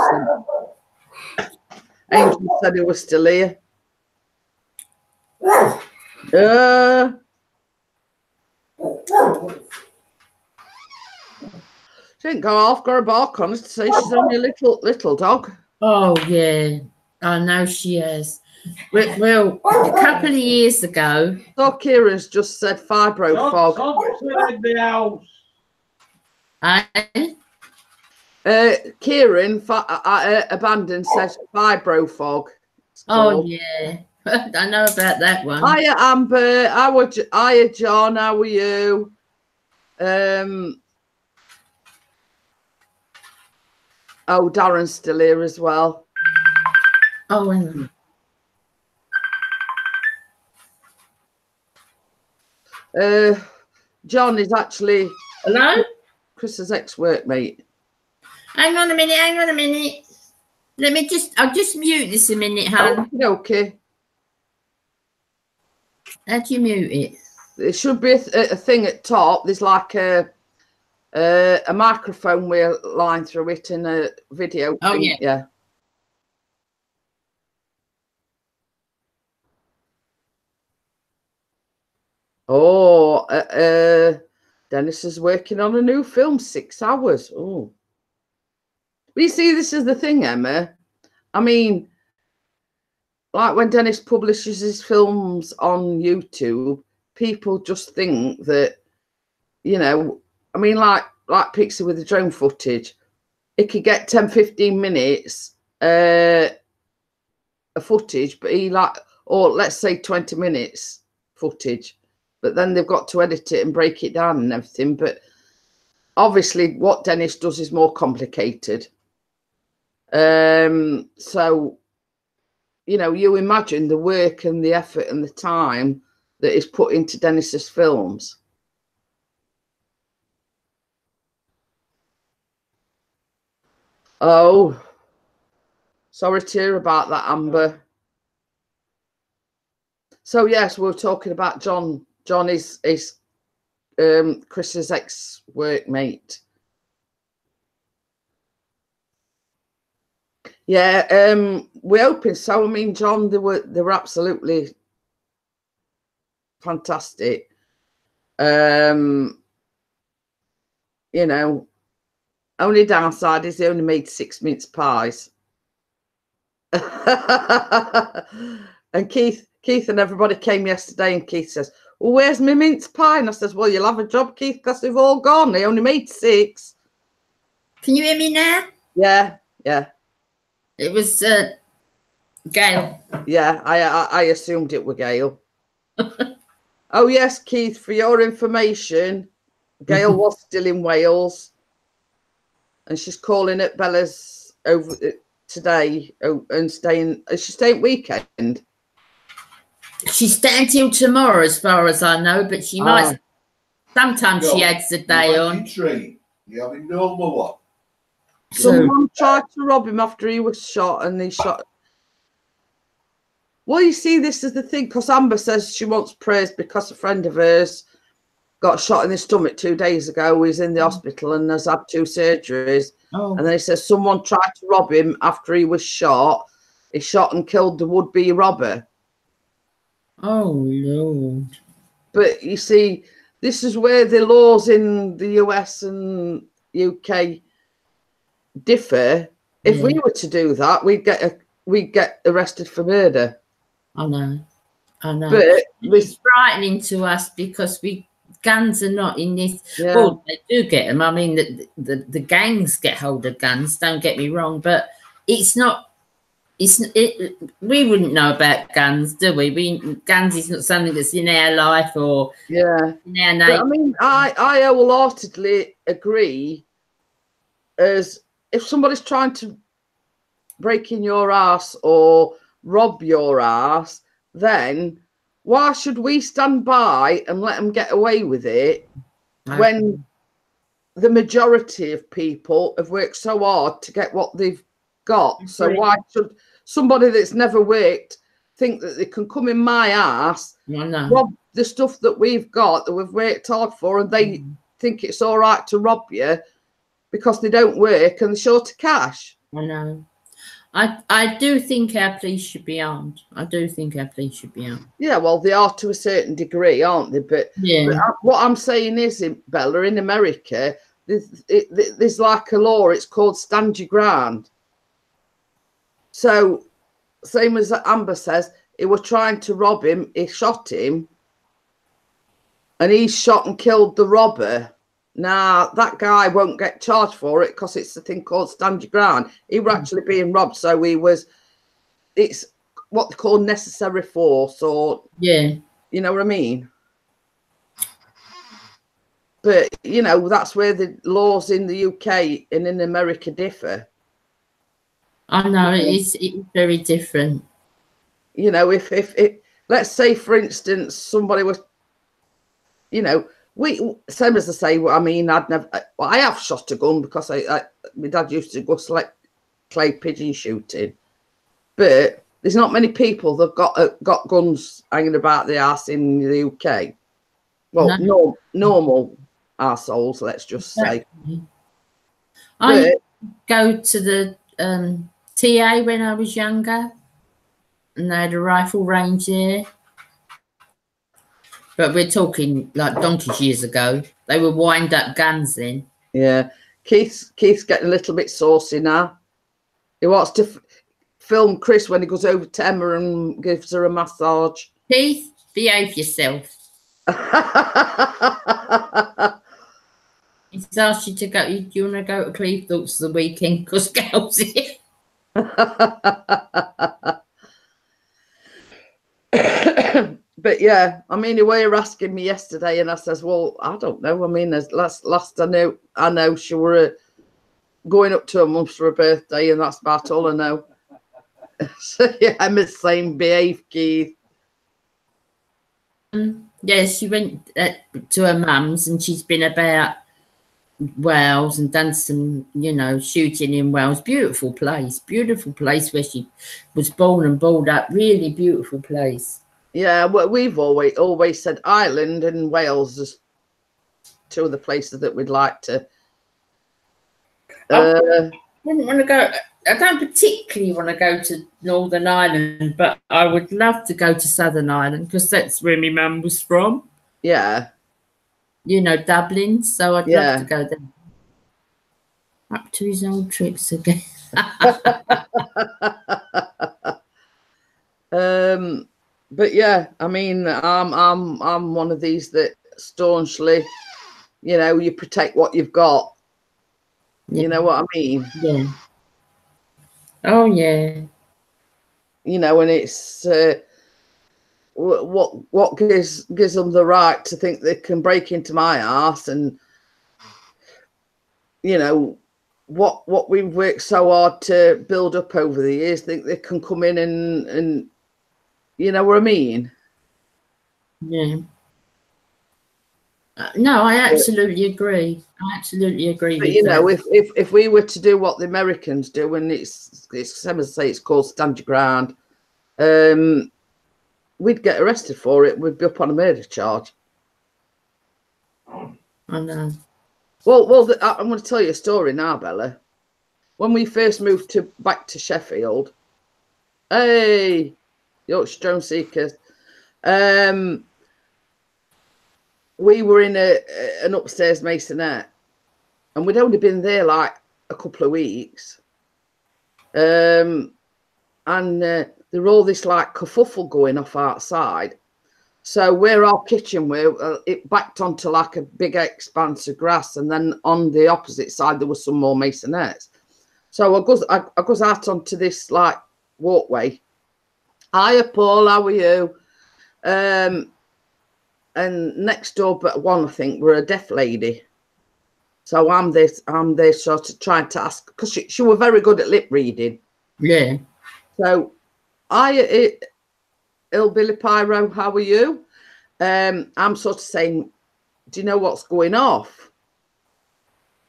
said he was still here. She didn't go off, got her bark on us to say she's only a little dog. Oh yeah, I know she has. Well, a couple of years ago. So Kieran's just said fibro fog. Kieran abandoned says fibro fog. Oh yeah, I know about that one. Hiya Amber, hiya John, how are you? Oh, Darren's still here as well. Oh, hang on. John is actually Hello? Chris's ex-workmate. Hang on a minute. I'll just mute this a minute, hon. Okay. How do you mute it? There should be a thing at top. There's like a microphone with a line through it in a video. Oh, thing. Yeah. Oh, Dennis is working on a new film, 6 hours. Oh. We see, this is the thing, Emma. I mean, like when Dennis publishes his films on YouTube, people just think that, you know, I mean, like Pixie with the drone footage, it could get 10, 15 minutes of footage, but or let's say 20 minutes footage, but then they've got to edit it and break it down and everything. But obviously what Dennis does is more complicated. So, you know, you imagine the work and the effort and the time that is put into Dennis's films. Oh, sorry to hear about that, Amber. So yes, we're talking about John. John is Chris's ex-workmate. Yeah, we're hoping so. I mean, John, they were absolutely fantastic. You know, only downside is they only made 6 mince pies. And Keith and everybody came yesterday, and Keith says, well, where's my mince pie? And I says, well, you'll have a job, Keith, because they've all gone. They only made 6. Can you hear me now? Yeah, yeah. It was Gail. Yeah, I assumed it were Gail. Oh, yes, Keith, for your information, Gail was still in Wales. And she's calling at Bella's over today and staying. Is she staying weekend? She's staying till tomorrow, as far as I know, but she might. Sometimes she adds a day on. You having no more? Someone tried to rob him after he was shot, and he shot. Well, you see, this is the thing, because Amber says she wants praise because a friend of hers got shot in the stomach 2 days ago. He's in the hospital and has had 2 surgeries. Oh. And then he says someone tried to rob him after he was shot. He shot and killed the would-be robber. Oh, Lord. But you see, this is where the laws in the US and UK differ. If we were to do that, we'd get arrested for murder. I know. But it's frightening to us because guns are not in this. Yeah. Well, they do get them. I mean, the gangs get hold of guns. Don't get me wrong, but it's not. We wouldn't know about guns, do we? Guns is not something that's in our life or in our name. But, I mean, I wholeheartedly agree. As if somebody's trying to break in your ass or rob your ass, then why should we stand by and let them get away with it when the majority of people have worked so hard to get what they've got? So why should somebody that's never worked think that they can come in my ass, rob the stuff that we've got, that we've worked hard for, and they think it's all right to rob you because they don't work and they're short of cash? I know. I do think our police should be armed. I do think our police should be armed. Yeah, well, they are to a certain degree, aren't they? But, what I'm saying is, Bella, in America, there's like a law. It's called stand your ground. So, same as Amber says, he was trying to rob him. He shot him, and he shot and killed the robber. Now, that guy won't get charged for it because it's a thing called stand your ground. He was actually being robbed, so it's what they call necessary force, or, you know what I mean? But, you know, that's where the laws in the UK and in America differ. I know, it's very different. You know, if let's say, for instance, somebody was, you know, same as I say, I mean, I have shot a gun because my dad used to go select clay pigeon shooting, but there's not many people that got guns hanging about the arse in the UK. Well, no, normal arseholes, let's just say. I go to the TA when I was younger, and they had a rifle range there. But we're talking like donkey's years ago. They were wind-up guns then. Yeah. Keith's getting a little bit saucy now. He wants to film Chris when he goes over to Emma and gives her a massage. Keith, behave yourself. He's asked you to go. Do you want to go to Cleethorpes the weekend? Because Gal's here. But yeah, I mean, you were asking me yesterday, and I says, well, I don't know. I mean, as last I know she were going up to her mum's for her birthday, and that's about all I know. So yeah, I'm the same. Behave, Keith. Yeah, she went to her mum's, and she's been about Wales and done some, you know, shooting in Wales. Beautiful place where she was born and brought up. Really beautiful place. Yeah, well, we've always said Ireland and Wales is 2 of the places that we'd like to. I wouldn't want to go. I don't particularly want to go to Northern Ireland, but I would love to go to Southern Ireland because that's where my mum was from. Yeah. You know, Dublin. So I'd love to go there. Up to his old tricks again. but yeah, I mean, I'm one of these that staunchly, you know, you protect what you've got. Yeah. You know what I mean? Yeah. Oh yeah. You know, and it's what gives them the right to think they can break into my house, and you know what we've worked so hard to build up over the years, think they can come in and you know what I mean? Yeah. No, I absolutely agree. I absolutely agree But with you that. know, if we were to do what the Americans do, and it's same as say it's called stand your ground, we'd get arrested for it. We'd be up on a murder charge. I know. Well, I'm going to tell you a story now, Bella. When we first moved back to Sheffield, hey, Yorkshire Drone Seekers, we were in an upstairs masonette, and we'd only been there like a couple of weeks, and there were all this like kerfuffle going off outside. So where our kitchen were, it backed onto like a big expanse of grass, and then on the opposite side there was some more masonettes. So I goes out onto this like walkway. Hiya, Paul, how are you? And next door but one, I think, were a deaf lady. So I'm there sort of trying to ask, because she was very good at lip reading. Yeah. So Hillbilly Pyro, how are you? I'm sort of saying, do you know what's going off?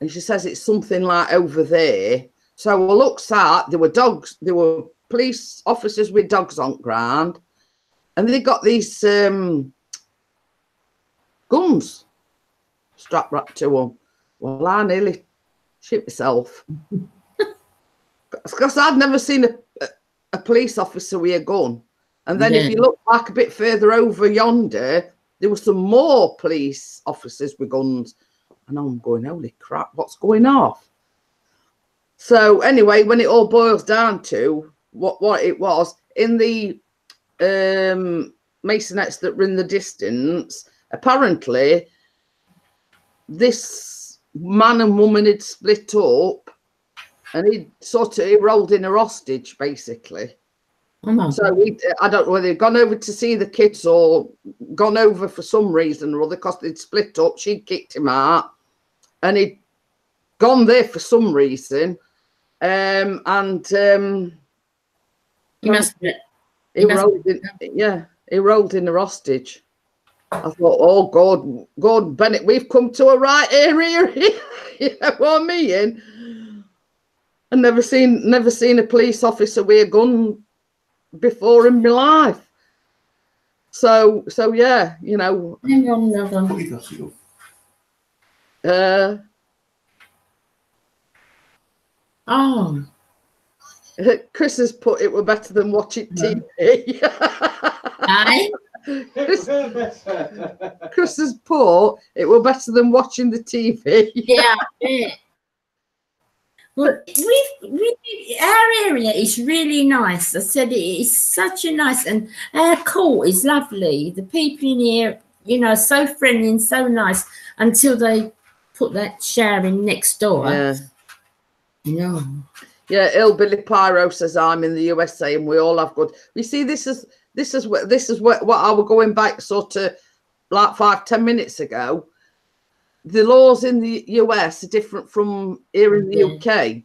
And she says it's something like over there. So I looks out, there were dogs, there were police officers with dogs on ground, and they got these guns strapped right to them. Well, I nearly shit myself. Because I'd never seen a police officer with a gun. And then if you look back a bit further over yonder, there were some more police officers with guns. And I'm going, holy crap, what's going off? So anyway, when it all boils down to what it was, in the masonettes that were in the distance, apparently this man and woman had split up, and he rolled in a hostage, basically. Oh, so I don't know whether he'd gone over to see the kids or gone over for some reason or other, because they'd split up. She'd kicked him out, and he'd gone there for some reason. He must be. He rolled in a hostage. I thought, oh God, Bennett, we've come to a right area. You know what I mean? I've never seen a police officer with a gun before in my life. So yeah, you know. Hang on, another. Oh. Chris has put it were better than watching TV. Aye. Chris has put it were better than watching the TV. Yeah. Well, our area is really nice. I said it is such a nice, and our court is lovely. The people in here, you know, so friendly and so nice, until they put that shower in next door. Yeah. No. Yeah, Hillbilly Pyro says I'm in the USA and we all have good. You see, this is what I was going back sort of like 5-10 minutes ago. The laws in the US are different from here in the UK.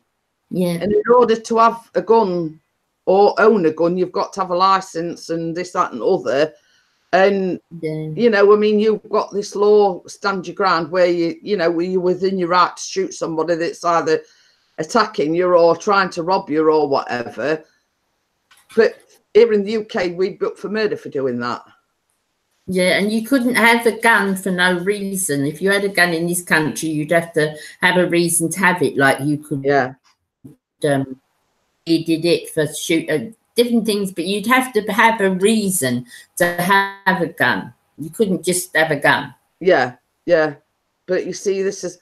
Yeah. And in order to have a gun or own a gun, you've got to have a license and this, that, and other. And you know, I mean, you've got this law, stand your ground, where you're within your right to shoot somebody that's either attacking you or trying to rob you or whatever. But here in the UK, we'd be up for murder for doing that. Yeah, and you couldn't have a gun for no reason. If you had a gun in this country, you'd have to have a reason to have it. Like you could, you did it for different things, but you'd have to have a reason to have a gun. You couldn't just have a gun. Yeah, yeah. But you see, this is,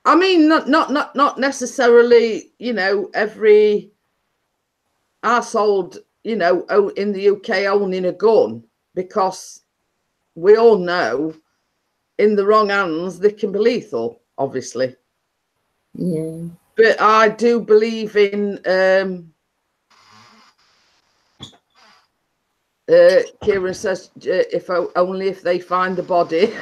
I mean, not necessarily, you know, every household, you know, in the UK owning a gun, because we all know in the wrong hands they can be lethal, obviously. Yeah. But I do believe in Kieran says if only if they find the body.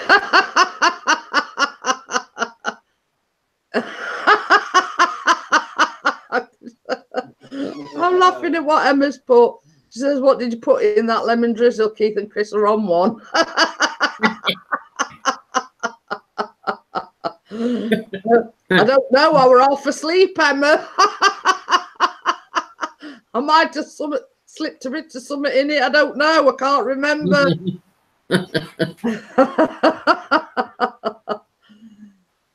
I'm laughing at what Emma's put. She says, what did you put in that lemon drizzle? Keith and Chris are on one. I don't know. I were half asleep, Emma. I might have slipped a bit of something in it. I don't know. I can't remember.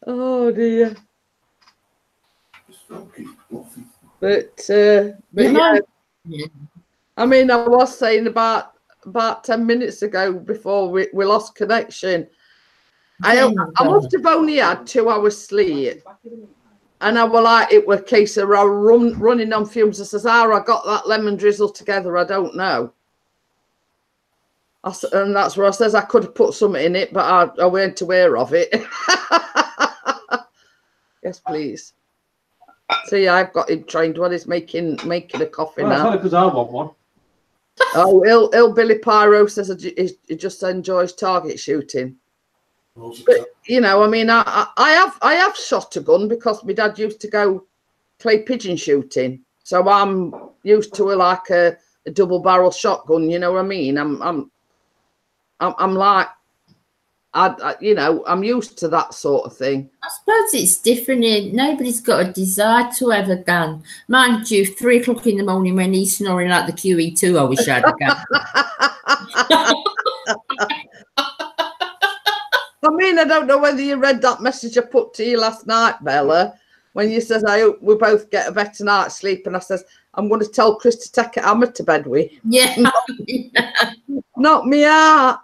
Oh dear. But yeah. I mean, I was saying about 10 minutes ago before we lost connection. I must have only had 2 hours sleep, and I was like, it was a case of running on fumes. I says, I got that lemon drizzle together. I don't know. And that's where I says I could have put something in it, but I weren't aware of it. Yes, please. See, I've got him trained when he's making a coffee now. That's only because I want one. Oh, Billy Pyro says he just enjoys target shooting. But you know, I mean, I have shot a gun because my dad used to go clay pigeon shooting, so I'm used to a double barrel shotgun. You know what I mean? I'm like, you know, I'm used to that sort of thing. I suppose it's different here. Nobody's got a desire to have a gun. Mind you, 3 o'clock in the morning when he's snoring like the QE2, I wish I had a gun. I mean, I don't know whether you read that message I put to you last night, Bella, when you says, I hope we both get a better night's sleep. And I says, I'm going to tell Chris to take a hammer to bed with. Yeah. Knock me out.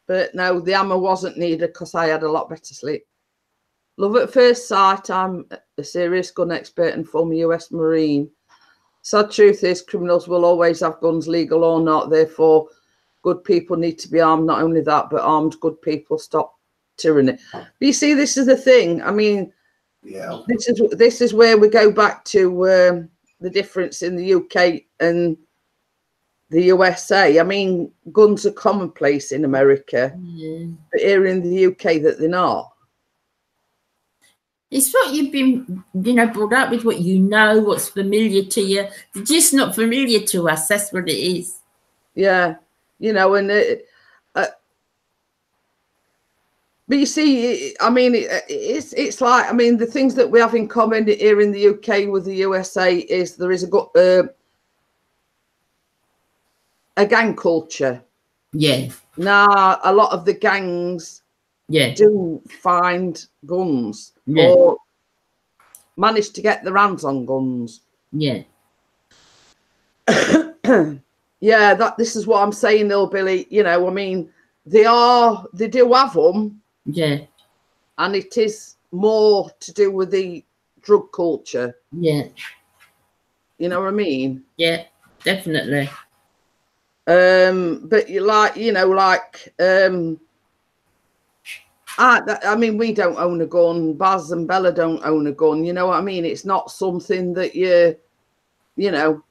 But no, the hammer wasn't needed because I had a lot better sleep. Love at first sight. I'm a serious gun expert and former US Marine. Sad truth is criminals will always have guns, legal or not. Therefore, good people need to be armed. Not only that, but armed good people stop tyranny. But you see, this is the thing. I mean, yeah, this is where we go back to the difference in the UK and the USA. I mean, guns are commonplace in America, but here in the UK that they're not. It's what you've been, you know, brought up with, what you know, what's familiar to you. They're just not familiar to us. That's what it is. Yeah, you know, and but you see, I mean, it's like, I mean, the things that we have in common here in the UK with the USA is there is a gang culture. Yeah. Now, a lot of the gangs do find guns or manage to get their hands on guns. Yeah. Yeah, this is what I'm saying, Hillbilly. You know, I mean, they do have them. Yeah. And it is more to do with the drug culture. Yeah. You know what I mean? Yeah, definitely. But you like, you know, like, I mean, we don't own a gun. Baz and Bella don't own a gun. You know what I mean? It's not something that you know.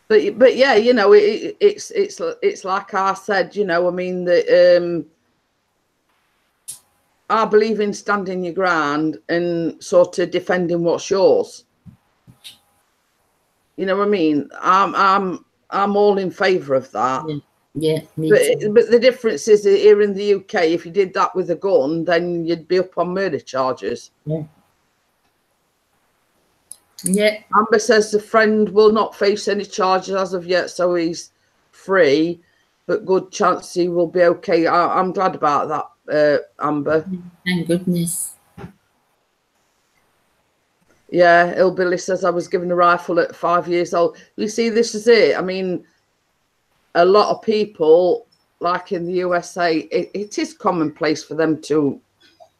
But yeah, you know, it's like I said, you know, I mean, that I believe in standing your ground and sort of defending what's yours. You know what I mean? I'm all in favour of that. Yeah. But the difference is that here in the UK, if you did that with a gun, then you'd be up on murder charges. Yeah. Yeah. Amber says the friend will not face any charges as of yet, so he's free, but good chance he will be okay. I'm glad about that, Amber. Thank goodness. Yeah, Hillbilly says I was given a rifle at 5 years old. You see, this is it. I mean, a lot of people, like in the USA, it is commonplace for them to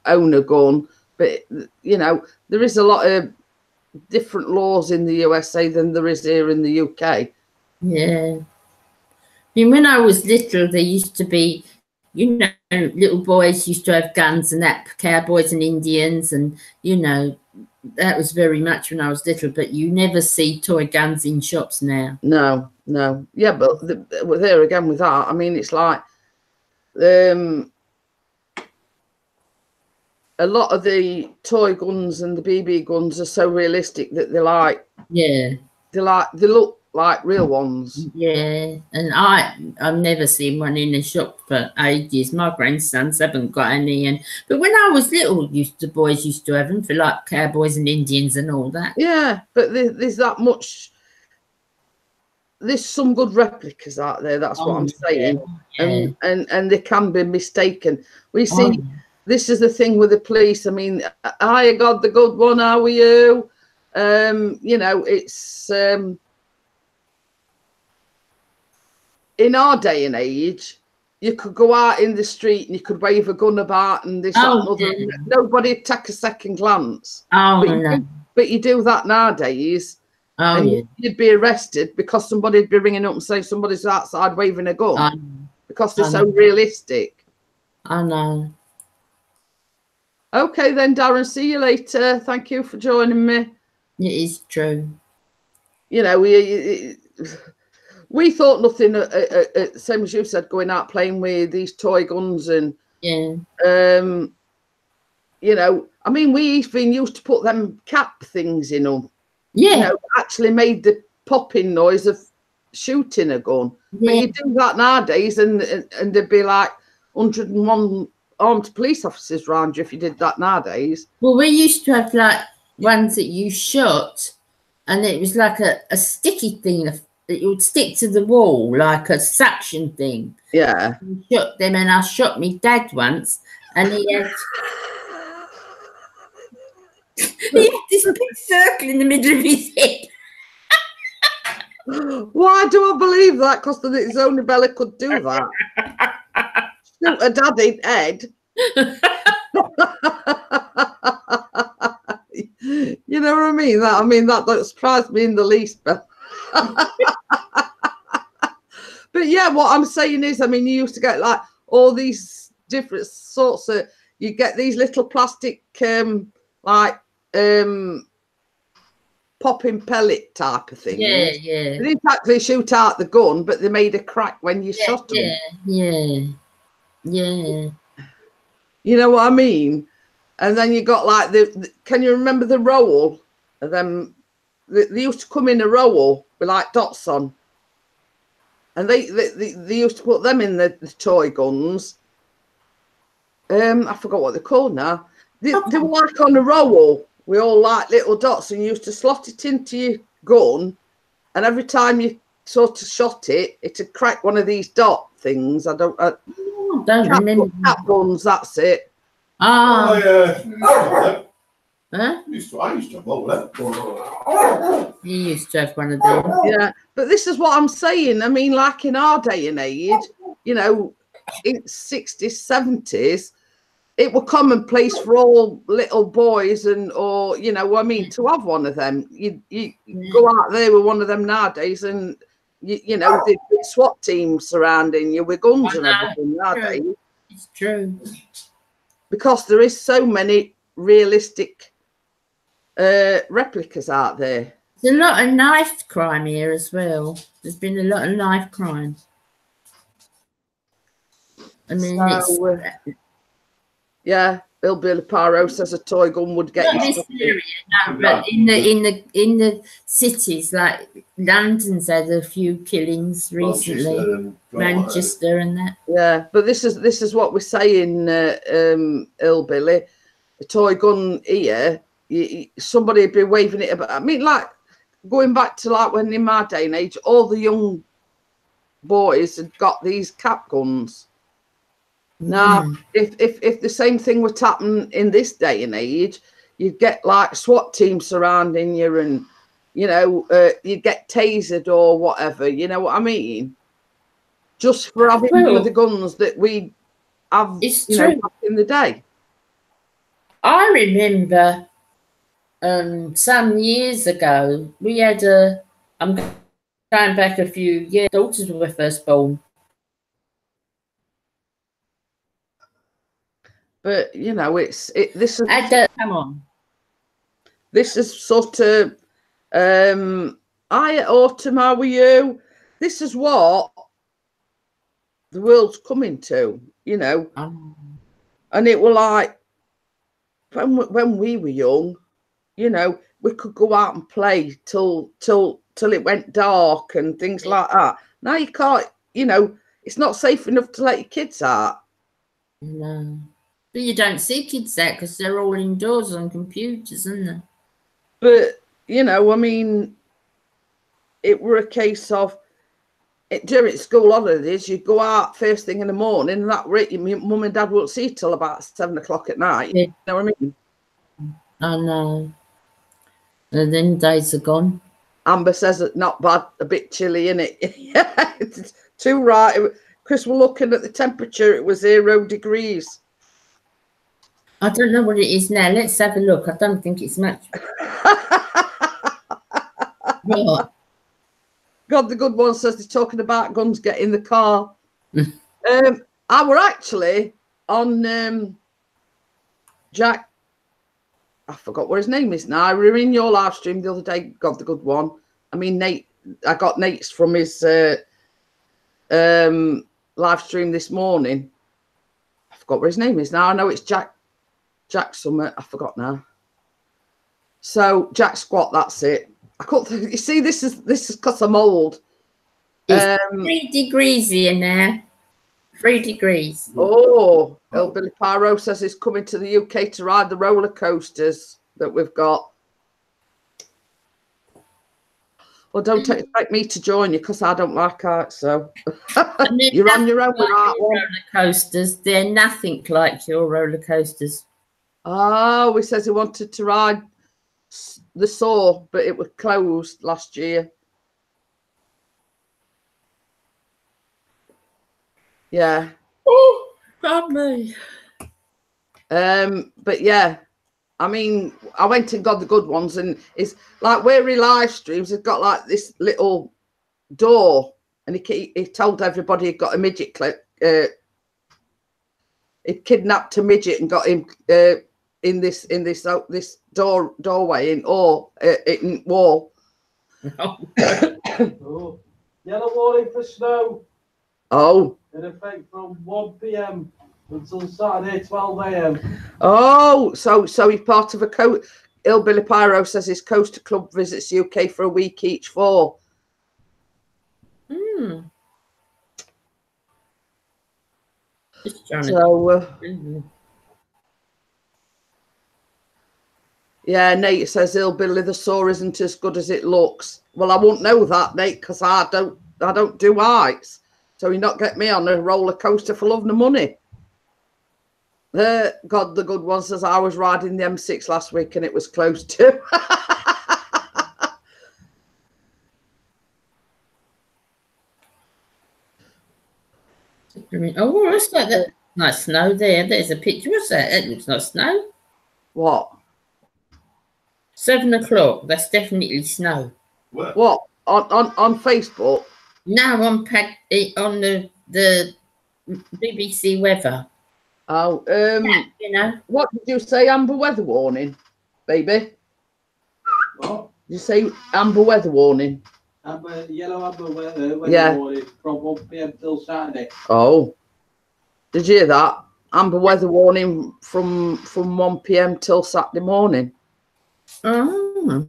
own a gun, but you know, there is a lot of different laws in the USA than there is here in the UK. Yeah. I mean, when I was little, there used to be, you know, little boys used to have guns and that, cowboys and Indians, and, you know, that was very much when I was little, but you never see toy guns in shops now. No, no. Yeah, but there again with that, I mean, it's like a lot of the toy guns and the BB guns are so realistic that they're like, yeah, they look like real ones. Yeah, and I've never seen one in a shop for ages. My grandsons haven't got any, but when I was little, boys used to have them for like cowboys and Indians and all that. Yeah, but there's that much. There's some good replicas out there. That's what I'm saying, yeah. And they can be mistaken. We see this is the thing with the police. I mean, I got the good one. How are you? You know, it's in our day and age, you could go out in the street and you could wave a gun about and this, that, and other. Nobody'd take a second glance. But you do that nowadays, and you'd be arrested because somebody'd be ringing up and saying somebody's outside waving a gun because they're so realistic. I know. Okay then, Darren, see you later. Thank you for joining me. It is true. You know, we thought nothing, same as you said, going out playing with these toy guns and, you know, I mean, we even used to put them cap things in them. Yeah. You know, actually made the popping noise of shooting a gun. Yeah. But you do that nowadays and there'd be like 101 armed police officers around you if you did that nowadays. Well, we used to have like ones that you shot and it was like a sticky thing that it would stick to the wall like a suction thing. Yeah. You shot them, and I shot my dad once, and he had this big circle in the middle of his head. Why do I believe that? Because it's only Bella could do that. Shoot a daddy head. You know what I mean? That don't surprise me in the least, Bella. But yeah, what I'm saying is, I mean, you used to get like all these different sorts of, you get these little plastic like popping pellet type of thing. Yeah. They didn't actually shoot out the gun, but they made a crack when you shot them. Yeah. You know what I mean? And then you got like can you remember the roll of them? They used to come in a roll with like dots on, and they used to put them in the toy guns. I forgot what they're called now. They were like on a roll with all like little dots, and you used to slot it into your gun, and every time you sort of shot it, it'd crack one of these dot things. I don't remember. Cap guns, that's it. Huh? I used to have all that. You used to have one of them. Yeah, but this is what I'm saying. I mean, like in our day and age, you know, in 60s, 70s, it was commonplace for all little boys or you know, I mean, to have one of them. You go out there with one of them nowadays, and you know, the SWAT team surrounding you with guns and everything nowadays. It's true. Because there is so many realistic replicas out there. There's a lot of knife crime here as well. There's been a lot of knife crime. I mean, yeah, Bill Poirot says a toy gun would get you stuck. No, but in the cities like London's had a few killings recently, Manchester and that. Yeah, but this is what we're saying, Hillbilly. A toy gun here. Somebody would be waving it about. I mean, like going back to like when in my day and age, all the young boys had got these cap guns. Now, if the same thing was happening in this day and age, you'd get like SWAT teams surrounding you, and you know, you'd get tasered or whatever. You know what I mean? Just for having one of the guns that we have, back in the day. remember some years ago, we had I'm going back a few years, daughters were first born. But you know, this is Come on. this is sort of Autumn, how are you? This is what the world's coming to, you know. And it were like when we were young, you know, we could go out and play till it went dark and things like that. Now you can't, you know, it's not safe enough to let your kids out. No. But you don't see kids out because they're all indoors on computers, isn't they? But, you know, I mean, it were a case of during school holidays, you'd go out first thing in the morning, and that rate, your mum and dad won't see till about 7 o'clock at night. Yeah. You know what I mean? I know. And then days are gone. Amber says it's not bad, a bit chilly, innit? It's too right. Chris, we're looking at the temperature, it was 0 degrees. I don't know what it is now. Let's have a look. I don't think it's much. What? God, the good one says they're talking about guns, get in the car. I were actually on Jack, I forgot what his name is now. We were in your live stream the other day, God, the good one. I mean, Nate, I got Nate's from his live stream this morning. I forgot what his name is now. I know it's Jack Summit. I forgot now. So Jack Squat, that's it. I couldn't think, you see, this is because I'm old. It's 3 degrees here now. 3 degrees. Oh, Billy Pyro says he's coming to the UK to ride the roller coasters that we've got. Well, don't expect me to join you because I don't like heights. So you're on your own with that one. Roller coasters, they're nothing like your roller coasters. Oh, he says he wanted to ride the Saw, but it was closed last year. Yeah. Oh, God me. But yeah, I mean, I went and got the good ones, and it's like where he live streams, he's got like this little door, and he told everybody he'd got a midget clip. He kidnapped a midget and got him in this doorway in wall. Oh. Yellow warning for snow. Oh. In effect from 1 p.m. until Saturday 12 a.m. Oh, so he's part of a Billy Pyro says his Coaster Club visits UK for a week each fall. So yeah, Nate says Hillbilly the Saw isn't as good as it looks. Well, I won't know that, Nate, because I don't do heights. So you not get me on a roller coaster for love nor money. God, the good one says I was riding the M6 last week and it was closed too. Oh, that's like that. Nice snow there. There's a picture. What's that? That looks like snow. What? 7 o'clock. That's definitely snow. What? On Facebook? No, on the BBC weather. Oh, yeah, you know. What did you say? Amber weather warning, baby? What? Did you say amber weather warning? Yellow amber weather warning from 1 p.m. till Saturday. Oh, did you hear that? Amber weather warning from 1 p.m. till Saturday morning. Oh.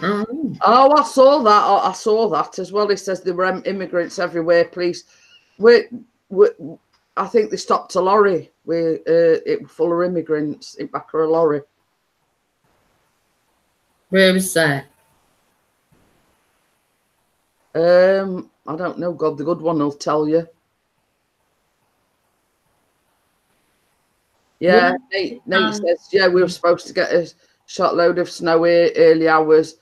Oh, I saw that. Oh, I saw that as well. He says there were immigrants everywhere. Please, I think they stopped a lorry. It was full of immigrants in back of a lorry. Where was that? I don't know. God, the good one will tell you. Yeah, Nate says, yeah, we were supposed to get a shot load of snow here, early hours.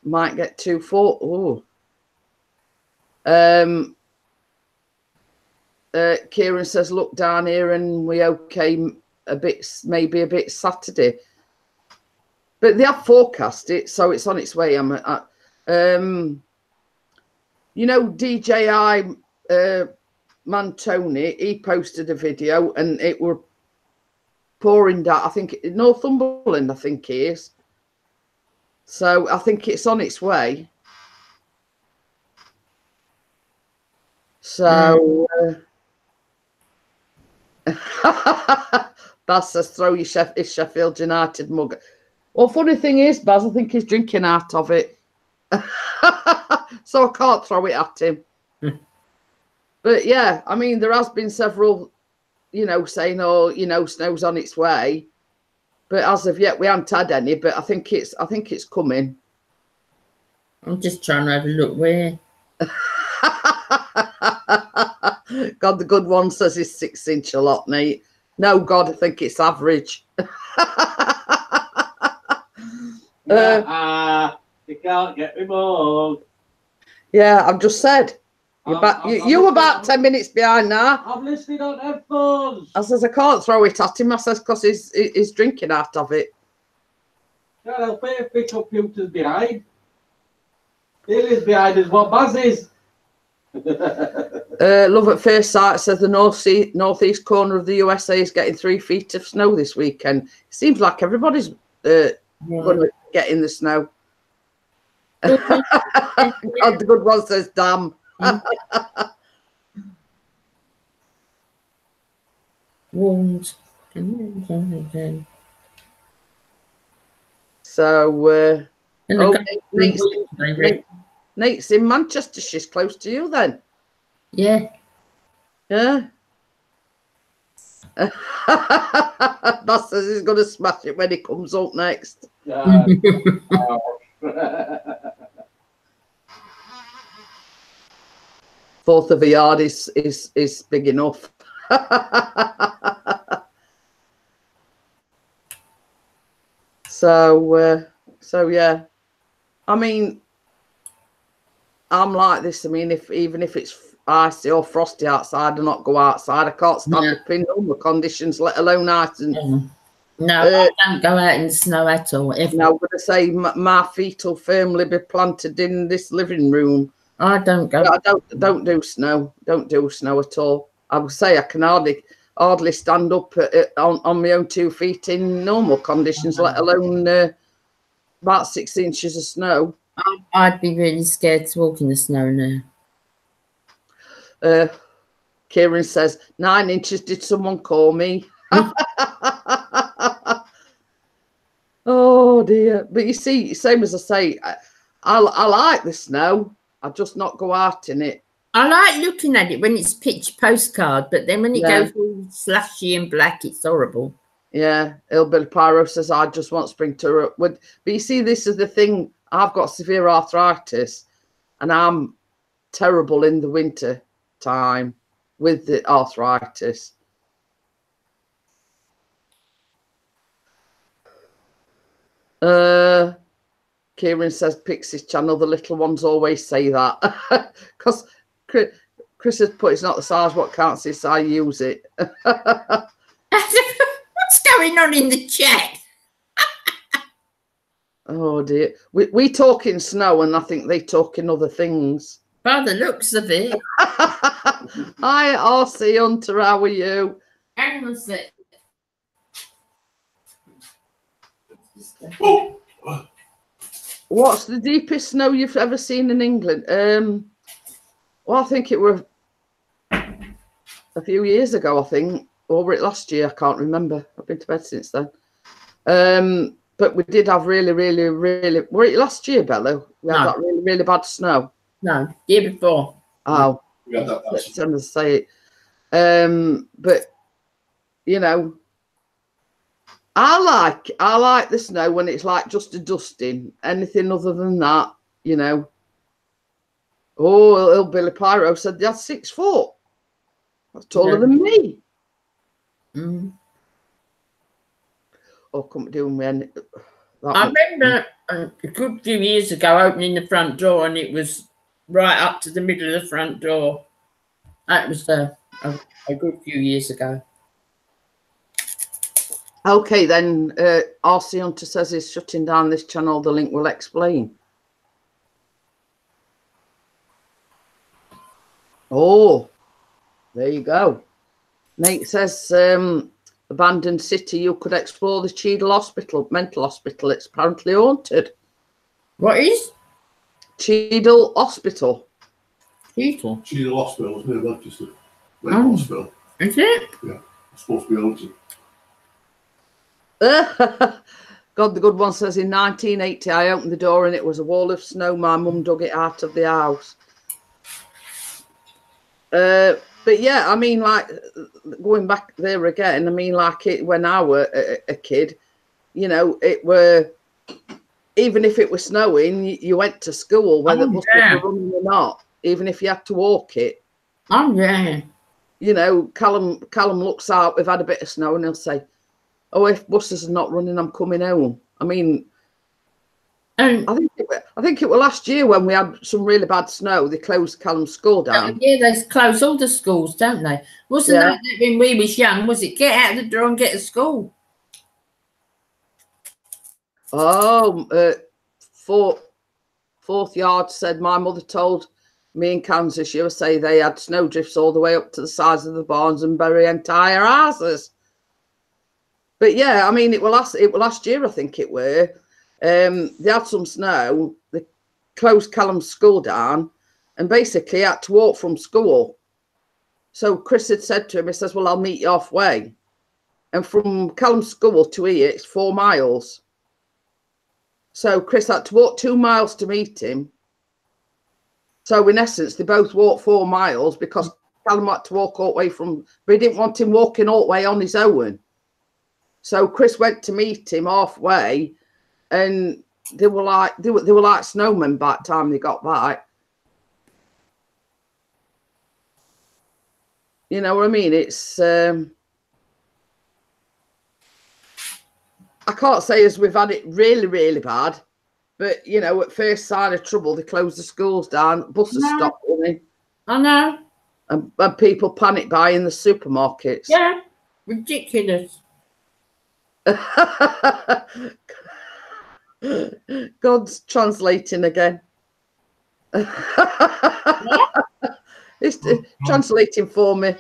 Might get 2 4. Oh. Kieran says, look down here and we okay a bit, maybe a bit Saturday. But they have forecast it, so it's on its way. You know, DJI Mantoni, he posted a video and it were pouring down. I think Northumberland, I think it is. So I think it's on its way. So Baz says, throw your Sheffield United mug. Well, funny thing is, Baz, I think he's drinking out of it. So I can't throw it at him. But yeah, I mean, there has been several, you know, saying, oh, you know, snow's on its way. But as of yet, we haven't had any, but I think it's coming. I'm just trying to have a look where. God, the good one says it's 6 inch a lot, Nate. No, God, I think it's average. You can't get me more. Yeah, I've just said. You were about 10 minutes behind now. I'm listening on headphones. I says, I can't throw it at him. I says, because he's drinking out of it. Yeah, I'll pay if my computer's behind. He's behind is what Baz is. Love at first sight says the northeast corner of the USA is getting 3 feet of snow this weekend. It seems like everybody's going to get in the snow. God, the good one says, damn. Warned. So, Nate's Nate's in Manchester. She's close to you then. Yeah. Yeah. That says he's going to smash it when he comes up next. 4th of a yard is big enough. So yeah, I mean, I'm like this. I mean, even if it's icy or frosty outside, do not go outside. I can't stand up in normal conditions, let alone ice. And no, I don't go out in the snow at all. Now, I'm going to say my feet will firmly be planted in this living room. I don't go. I don't do snow. Don't do snow at all. I would say I can hardly stand up on my own 2 feet in normal conditions, let alone about 6 inches of snow. I'd be really scared to walk in the snow now. Kieran says, 9 inches, did someone call me? Oh dear. But you see, same as I say, I like the snow. I just not go out in it. I like looking at it when it's pitch postcard, but then when it goes all slushy and black, it's horrible. Yeah, Hillbilly Pyro says, I just want spring to... But you see, this is the thing. I've got severe arthritis, and I'm terrible in the winter time with the arthritis. Kieran says, Pixie's channel, the little ones always say that. Because Chris has put, it's not the size what counts, it's I use it. What's going on in the chat? Oh dear. We talk in snow and I think they talk in other things. By the looks of it. Hi, RC Hunter, how are you? Hang on a sec. What's the deepest snow you've ever seen in England? Well, I think it were a few years ago, I think. Or were it last year? I can't remember. I've been to bed since then. But we did have really... Were it last year, Bella? We had that really bad snow. No, year before. Oh. We had that Let's say it. But, you know, I like the snow when it's like just a dusting. Anything other than that, you know. Oh, Hillbilly Pyro said they had 6 foot. That's taller than me. Oh, couldn't do me any. I remember a good few years ago opening the front door and it was right up to the middle of the front door. That was a good few years ago. Okay, then RC Hunter says he's shutting down this channel. The link will explain. Oh, there you go. Nate says, abandoned city, you could explore the Cheadle Hospital, mental hospital. It's apparently haunted. What is? Cheadle Hospital. Cheadle? Cheadle Hospital is near Manchester. Mental hospital. Is it? Yeah. It's supposed to be haunted. God, the good one says, in 1980, I opened the door and it was a wall of snow. My mum dug it out of the house. But yeah, I mean, like, going back there again, I mean, like, when I were a kid, you know, it were, even if it was snowing, you went to school, whether it was running or not, even if you had to walk it. Oh, yeah. You know, Callum looks out, we've had a bit of snow, and he'll say, oh, if buses are not running, I'm coming home. I mean, I think it was last year when we had some really bad snow, they closed Callum's school down. Yeah, they close all the schools, don't they? Wasn't that when we was young? Was it get out of the door and get to school? Oh, Fourth Yard said, my mother told me in Kansas, USA, they had snow drifts all the way up to the sides of the barns and bury entire houses. But yeah, I mean, it was last year, I think it were. They had some snow, they closed Callum's school down, and basically had to walk from school. So Chris had said to him, he says, well, I'll meet you halfway. And from Callum's school to here, it's 4 miles. So Chris had to walk 2 miles to meet him. So in essence, they both walked 4 miles because Callum had to walk all the way from, but he didn't want him walking all the way on his own. So Chris went to meet him halfway, and they were like snowmen by the time they got back. You know what I mean? It's I can't say as we've had it really, really bad, but you know, at first sign of trouble, they closed the schools down, buses stopped running. I know. And people panic buy in the supermarkets. Yeah, ridiculous. God's translating again. It's translating for me.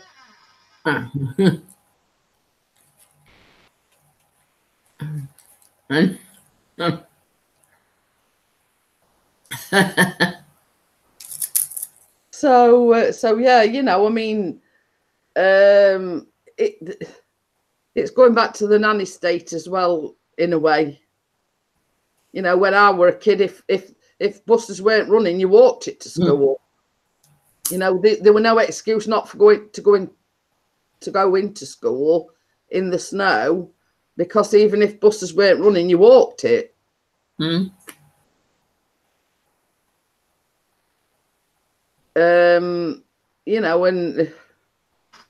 So yeah, you know, I mean, it's going back to the nanny state as well, in a way. You know, when I were a kid, if buses weren't running, you walked it to school. You know, there were no excuse not for go into school in the snow, because even if buses weren't running, you walked it. You know, and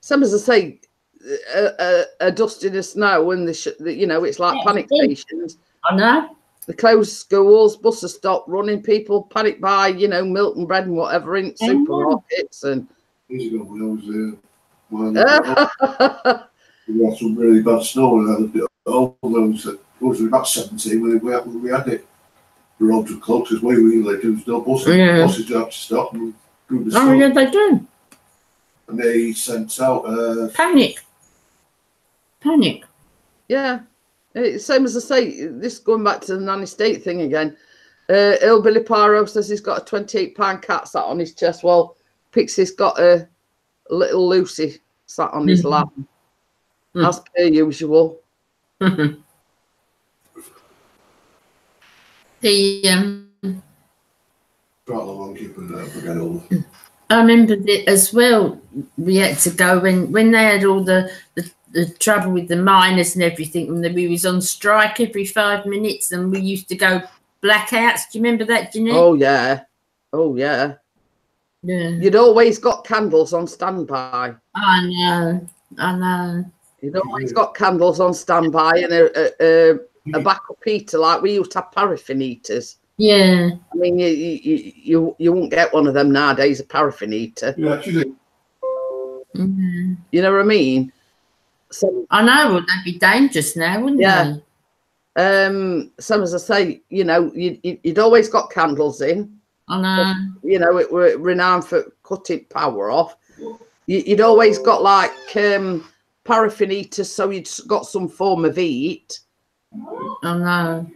some, as I say, a dusting of snow, and you know, it's like panic stations. I know. They closed schools, buses stopped running, people panic buy, you know, milk and bread and whatever in supermarkets. And years ago when I was there, we had some really bad snow, and I had a bit of I was about 17 when we had it. The roads were closed because where we lived, there was no buses. Buses had to stop and do the snow. Oh, yeah, they do. And they sent out panic. Yeah. It's same as I say, this going back to the nanny state thing again. Billy Paro says he's got a 28-pound cat sat on his chest. Well, Pixie's got a little Lucy sat on his lap, as per usual. I remember it as well. We had to go when they had all the trouble with the miners and everything, and we was on strike every 5 minutes, and we used to go blackouts. Do you remember that, Jeanette? Oh yeah, oh yeah. Yeah. You'd always got candles on standby. I know. You'd always got candles on standby, and a backup heater, like we used to have paraffin heaters. Yeah. I mean, you won't get one of them nowadays, a paraffin heater. Yeah, actually. Mm. You know what I mean? So I know, well, they'd be dangerous now, wouldn't yeah. they? Some, as I say, you know, you'd always got candles in. I know. You know, it were renowned for cutting power off. You'd always got like paraffin heaters, so you'd got some form of heat. I know.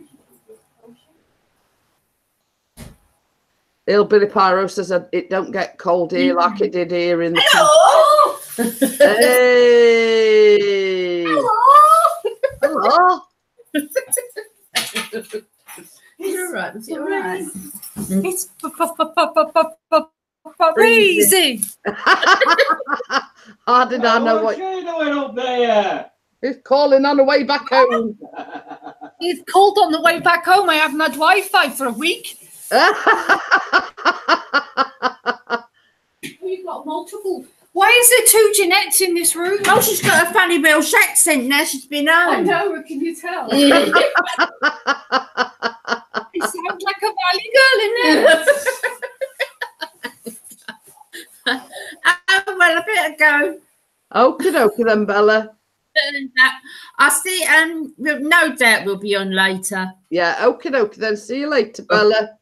Hillbilly Pyro says it don't get cold here like it did here in the Hello! Hey! Hello! You're right. It's all right. It's freezing. How did I know What's what she doing up there? he's calling on the way back home? It's cold on the way back home. I haven't had Wi-Fi for a week. You've got multiple. Why is there two Jeanettes in this room? Oh, she's got a funny Welsh accent now. She's been I home. know, can you tell? Yeah. It sounds like a valley girl in there. Oh, well, I better go. Okie dokie then, Bella. I see. No doubt we'll be on later. Yeah, okie dokie then. See you later, Bella.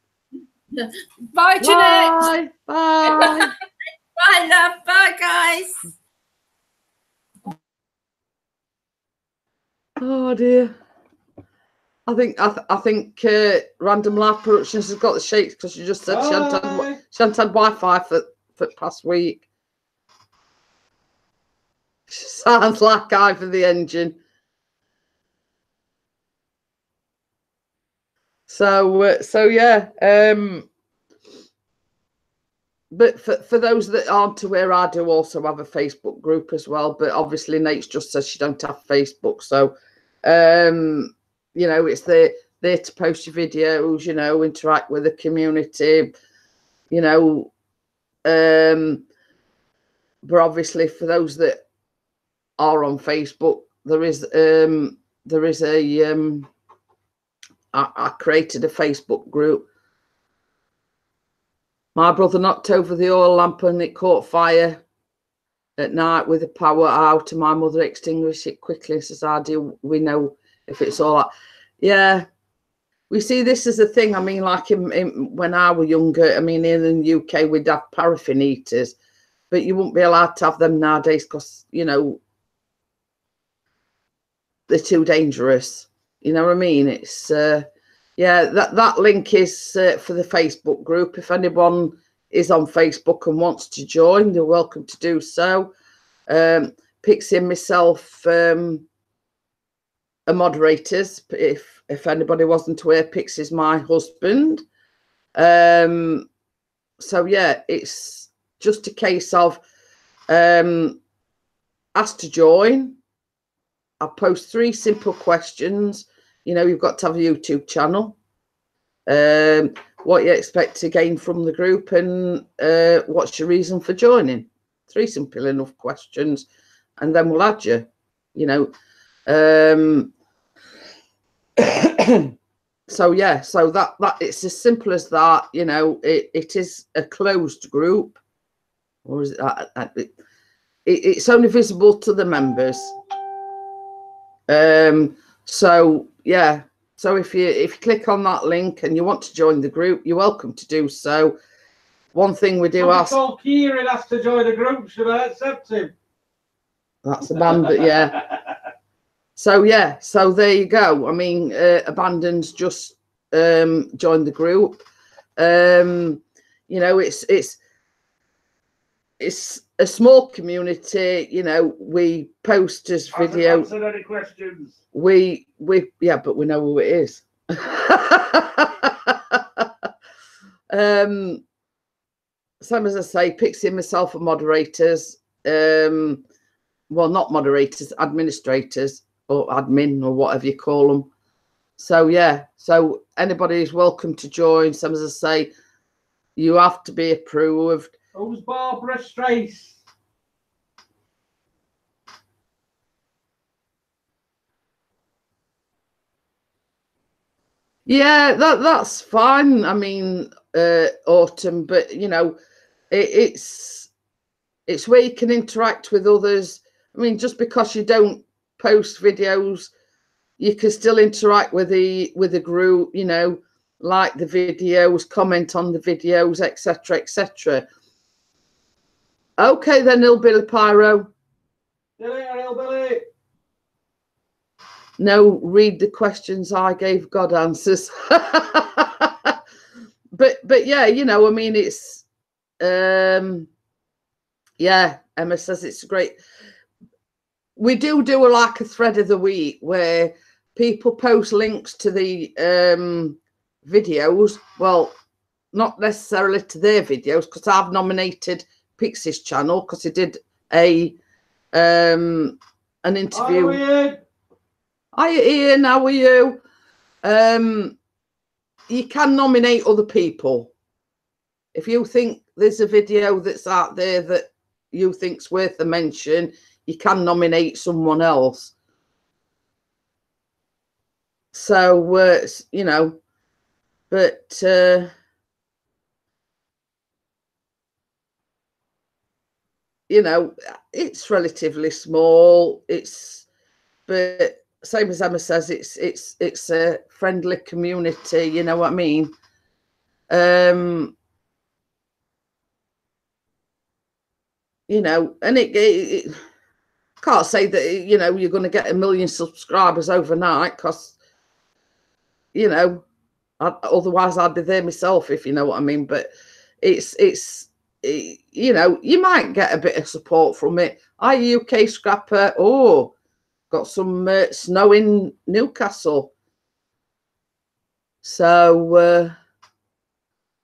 Bye, Jeanette. Bye. Bye. Bye, love. Bye, guys. Oh dear. I think Random Life Productions has got the shakes because she just said she hadn't had Wi-Fi for past week. Sounds like Ivor the engine. So yeah. But for those that aren't aware, I do also have a Facebook group as well. But obviously, Nate's just says she don't have Facebook, so you know, it's there to post your videos, you know, interact with the community, you know. But obviously, for those that are on Facebook, there is a I created a Facebook group. My brother knocked over the oil lamp and it caught fire at night with the power out, and my mother extinguished it quickly. Says, "How do we know if it's all that?" Yeah, we see this as a thing. I mean, like when I was younger, I mean, in the UK, we'd have paraffin heaters, but you wouldn't be allowed to have them nowadays because, you know, they're too dangerous. You know what I mean? It's yeah, that link is for the Facebook group. If anyone is on Facebook and wants to join, they're welcome to do so. Pixie and myself are moderators. If anybody wasn't aware, Pixie's my husband. So yeah, it's just a case of ask to join. I post 3 simple questions. You know, you've got to have a YouTube channel. What you expect to gain from the group, and what's your reason for joining? 3 simple enough questions, and then we'll add you. You know, so yeah, so that it's as simple as that. You know, it is a closed group, or is it? It's only visible to the members. So yeah, so if you click on that link and you want to join the group, you're welcome to do so. One thing we do ask. So Kieran has to join the group. Should I accept him? That's a bandit, yeah. So yeah, so there you go. I mean, Abandon's just joined the group. You know, it's a small community. You know, we post as video. Answer any questions. We yeah, but we know who it is. Same as I say, Pixie and myself are moderators. Well, not moderators, administrators, or admin, or whatever you call them. So yeah, so anybody is welcome to join. Same as I say, you have to be approved. Who's Barbara Strace? Yeah, that's fine. I mean, Autumn, but you know, it's It's where you can interact with others. I mean, just because you don't post videos, you can still interact with the group, you know, like the videos, comment on the videos, etc., etc. Okay, then, Hillbilly Pyro. See you later, Hillbilly. No, read the questions I gave God answers. but yeah, you know, I mean, it's yeah, Emma says it's great. We do like a thread of the week where people post links to the videos. Well, not necessarily to their videos, because I've nominated Pixie's channel because he did a an interview. Hi Ian, how are you? You can nominate other people. If you think there's a video that's out there that you think's worth a mention, you can nominate someone else. So you know, but you know, it's relatively small. But same as Emma says, it's a friendly community. You know what I mean? You know, and it can't say that, you know, you're going to get 1 million subscribers overnight, because, you know, otherwise I'd be there myself, if you know what I mean. But it's you know, you might get a bit of support from it. Hi, UK Scrapper. Oh, got some snow in Newcastle. So,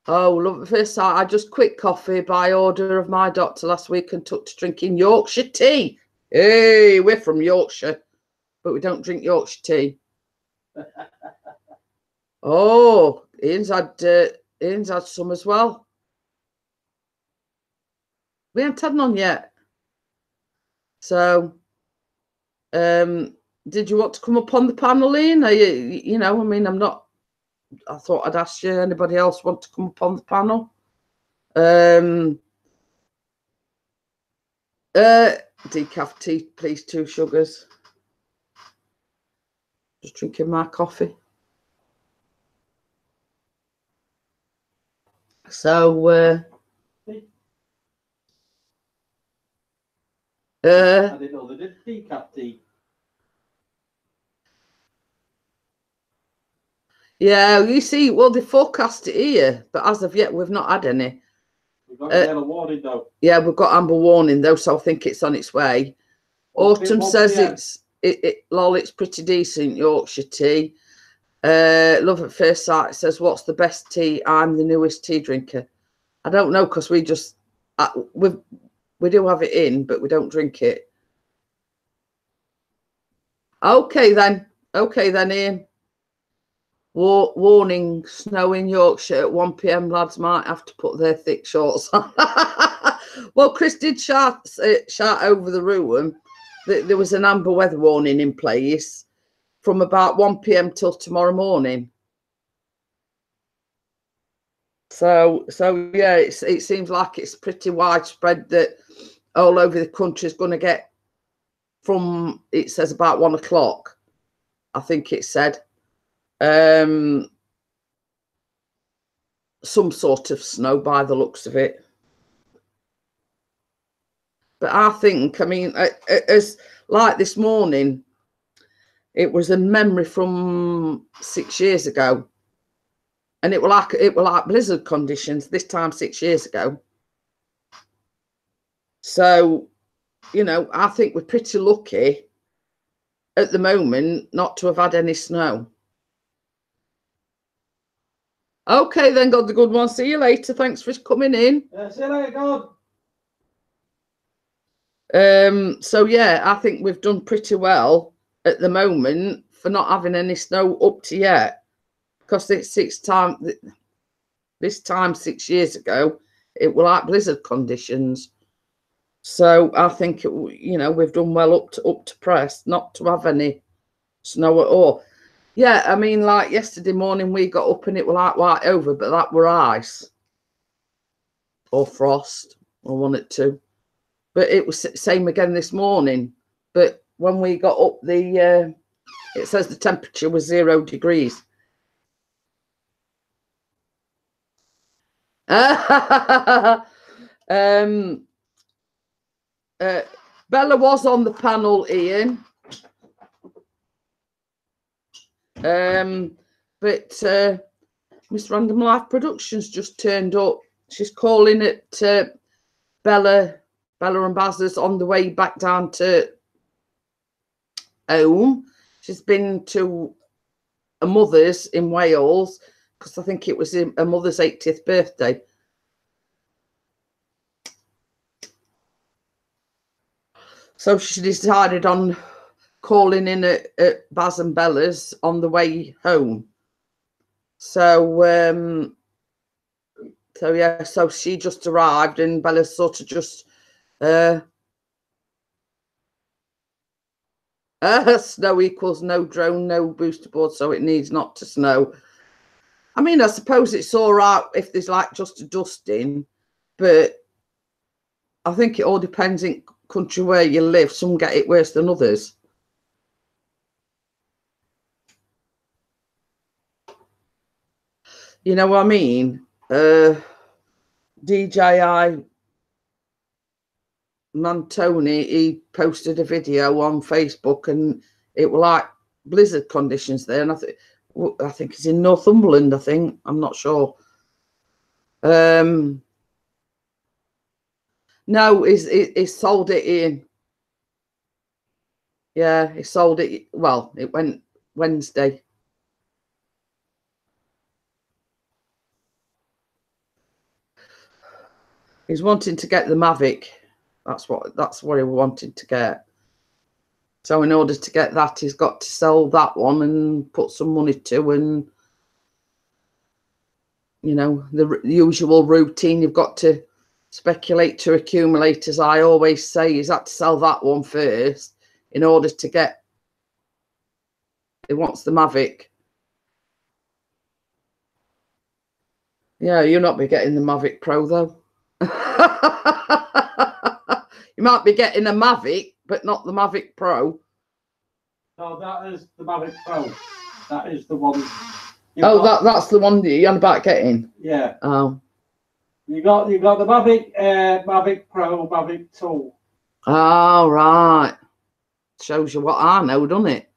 oh, love it. First, I just quit coffee by order of my doctor last week and took to drinking Yorkshire tea. Hey, we're from Yorkshire, but we don't drink Yorkshire tea. Oh, Ian's had some as well. We haven't had none yet. So, did you want to come up on the panel, Ian? You know, I mean, I thought I'd ask you, anybody else want to come up on the panel? Decaf tea, please, 2 sugars. Just drinking my coffee. So, I didn't know they did decaf tea. yeah, you see, well, they forecast it here, but as of yet, we've not had any. We've got a yellow warning though. Yeah, we've got amber warning though, so I think it's on its way. Autumn says lol, it's pretty decent Yorkshire tea. Love at first sight says, what's the best tea? I'm the newest tea drinker. I don't know, because we just we do have it in, but we don't drink it. Okay then, Ian. Warning, snow in Yorkshire at 1 PM. Lads might have to put their thick shorts on. Well, Chris did shout over the room that there was an amber weather warning in place from about 1 PM till tomorrow morning. So yeah, it seems like it's pretty widespread that all over the country is going to get, from, it says about 1 o'clock, I think it said, some sort of snow by the looks of it. But I think, I mean, as like this morning, it was a memory from 6 years ago, and it were like blizzard conditions this time 6 years ago. So, you know, I think we're pretty lucky at the moment not to have had any snow. Okay, then, God the good one. See you later. Thanks for coming in. See you later, God. So yeah, I think we've done pretty well at the moment for not having any snow up to yet, because it's this time 6 years ago, it were like blizzard conditions. So I think you know, we've done well up to press not to have any snow at all. Yeah, I mean, like yesterday morning we got up and it was like white over, but that were ice or frost or 1 or 2. but it was same again this morning. But when we got up, it says the temperature was 0 degrees. Bella was on the panel, Ian. But Miss Random Life Productions just turned up. She's calling at Bella and Baz's on the way back down to home. She's been to a mother's in Wales because I think it was a mother's 80th birthday. So she decided on calling in at Baz and Bella's on the way home. So yeah, so she just arrived and Bella sort of just snow equals no drone, no booster board, so it needs not to snow. I mean, I suppose it's all right if there's like just a dusting, but I think it all depends in country where you live. Some get it worse than others. You know what I mean? DJI Mantoni, he posted a video on Facebook and it was like blizzard conditions there. And I think it's in Northumberland, I think. I'm not sure. No, he sold it in. Yeah, he sold it. Well, it went Wednesday. He's wanting to get the Mavic. That's what he wanted to get. So in order to get that, he's got to sell that one and put some money to, and you know, the usual routine. You've got to speculate to accumulate, as I always say. He's had to sell that one first in order to get. He wants the Mavic. Yeah, you'll not be getting the Mavic Pro though. You might be getting a Mavic, but not the Mavic Pro. No, that is the Mavic Pro. That is the one. That's the one that you're on about getting. Yeah. Oh. You got the Mavic Mavic Pro, Mavic 2. Oh, right. Shows you what I know, doesn't it?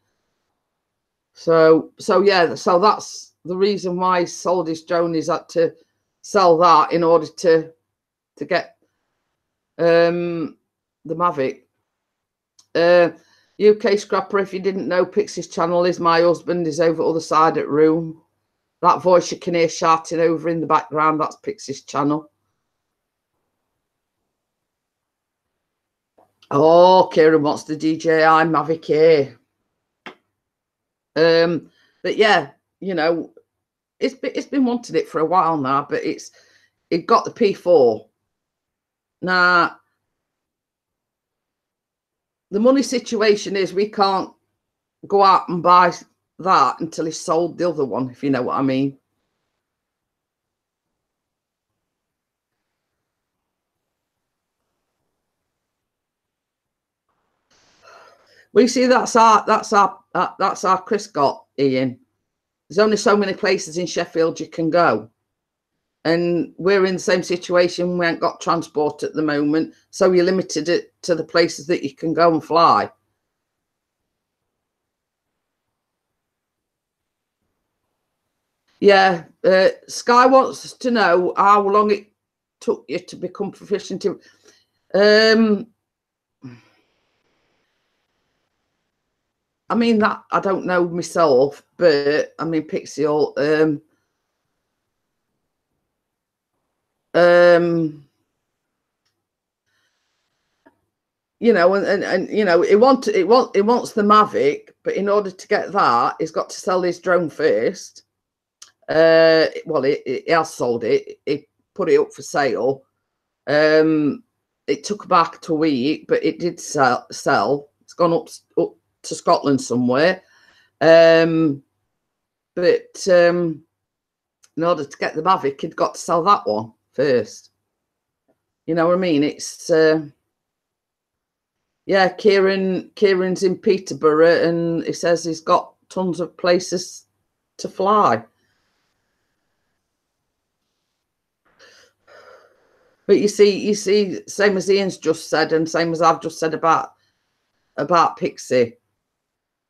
So yeah, so that's the reason why he sold his drone. Is had to sell that in order to get the Mavic. UK Scrapper, if you didn't know, Pixie's channel is my husband, is over the other side of the room. That voice you can hear shouting over in the background, that's Pixie's channel. Oh, Kieran wants the DJI Mavic Air. But yeah, you know, it's been wanting it for a while now, but it got the P4. Now, the money situation is we can't go out and buy that until he's sold the other one, if you know what I mean. We see that's our Chris got, Ian. There's only so many places in Sheffield you can go. And we're in the same situation. We ain't got transport at the moment. So you're limited it to the places that you can go and fly. Yeah. Sky wants to know how long it took you to become proficient in. I mean, that I don't know myself, but I mean, Pixie all, you know, and you know, it wants the Mavic, but in order to get that, he's got to sell his drone first. Well, he has sold it. He put it up for sale. It took back a week, but it did sell. It's gone up to Scotland somewhere. But in order to get the Mavic, he'd got to sell that one first. You know what I mean? It's Yeah, Kieran's in Peterborough, and he says he's got tons of places to fly. But you see, same as Ian's just said, and same as I've just said about Pixie,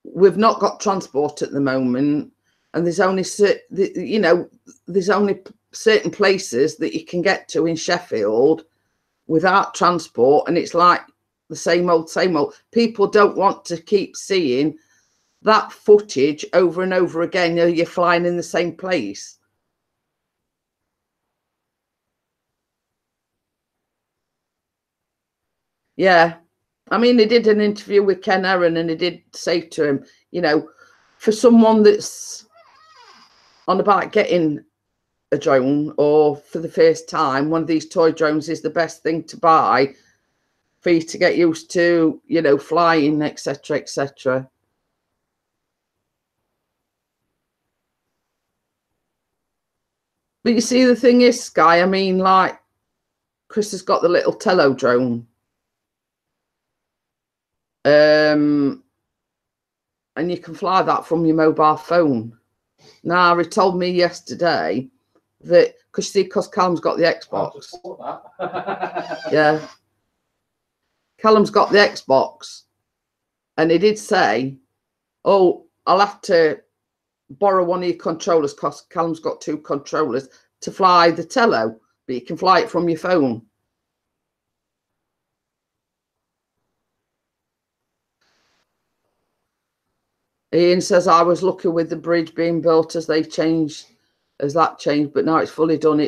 we've not got transport at the moment, and there's only there's only certain places that you can get to in Sheffield without transport, and it's like the same old. People don't want to keep seeing that footage over and over again. You're flying in the same place. Yeah, I mean, he did an interview with Ken Aaron, and he did say to him, for someone that's on about getting a drone, or for the first time, one of these toy drones is the best thing to buy for you to get used to, flying, etc., etc. But you see, the thing is, Sky, I mean, like, Chris has got the little Tello drone. And you can fly that from your mobile phone. Now, he told me yesterday that, because Callum's got the Xbox. Yeah. Callum's got the Xbox. And he did say, oh, I'll have to borrow one of your controllers, because Callum's got 2 controllers to fly the Tello, but you can fly it from your phone. Ian says, I was lucky with the bridge being built as that changed, but now it's fully done.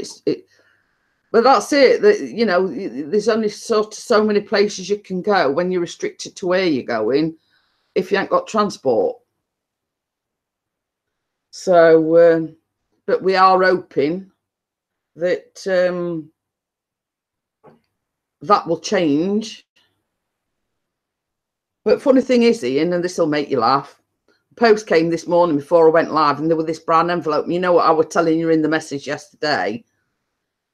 But that's it. There's only so many places you can go when you're restricted to where you're going if you ain't got transport. So, but we are hoping that that will change. But funny thing is, Ian, and this will make you laugh, post came this morning before I went live, and there was this brown envelope. You know what I was telling you in the message yesterday?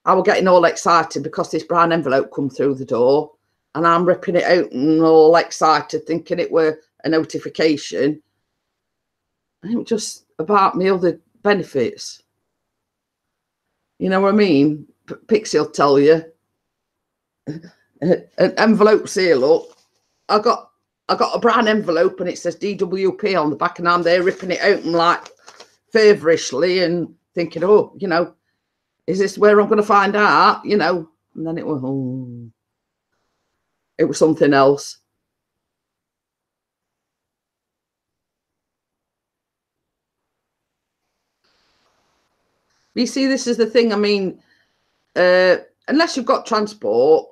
I was getting all excited because this brown envelope come through the door, and I'm ripping it open all excited, thinking it were a notification. And it was just about me other benefits. You know what I mean? Pixie will tell you. An envelope's here, look. I got a brown envelope, and it says DWP on the back, and I'm there ripping it open like feverishly and thinking, oh, is this where I'm going to find out? And then it was something else. You see, this is the thing. I mean, unless you've got transport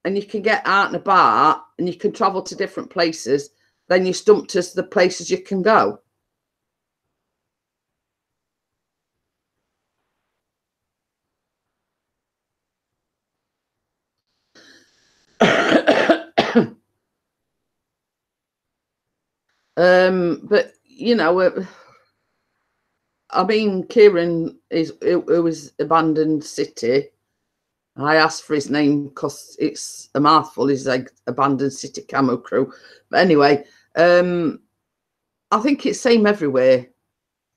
and you can get out and about and you can travel to different places, then you're stumped as the places you can go. But I mean, Kieran it was Abandoned City. I asked for his name because it's a mouthful. He's like Abandoned City Camo Crew. But anyway, I think it's same everywhere.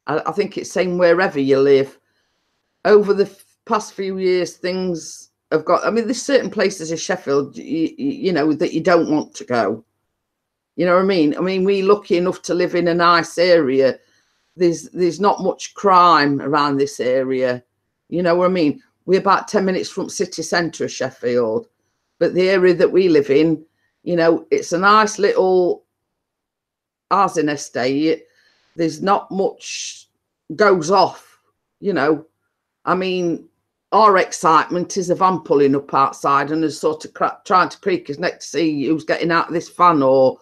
I think it's same wherever you live. Over the past few years, things have got. I mean, there's certain places in Sheffield, that you don't want to go. You know what I mean? I mean, we're lucky enough to live in a nice area. There's not much crime around this area. You know what I mean? We're about 10 minutes from city centre of Sheffield. But the area that we live in, it's a nice little housing estate. There's not much goes off, I mean, our excitement is a van pulling up outside and is sort of trying to creak his neck to see who's getting out of this van, or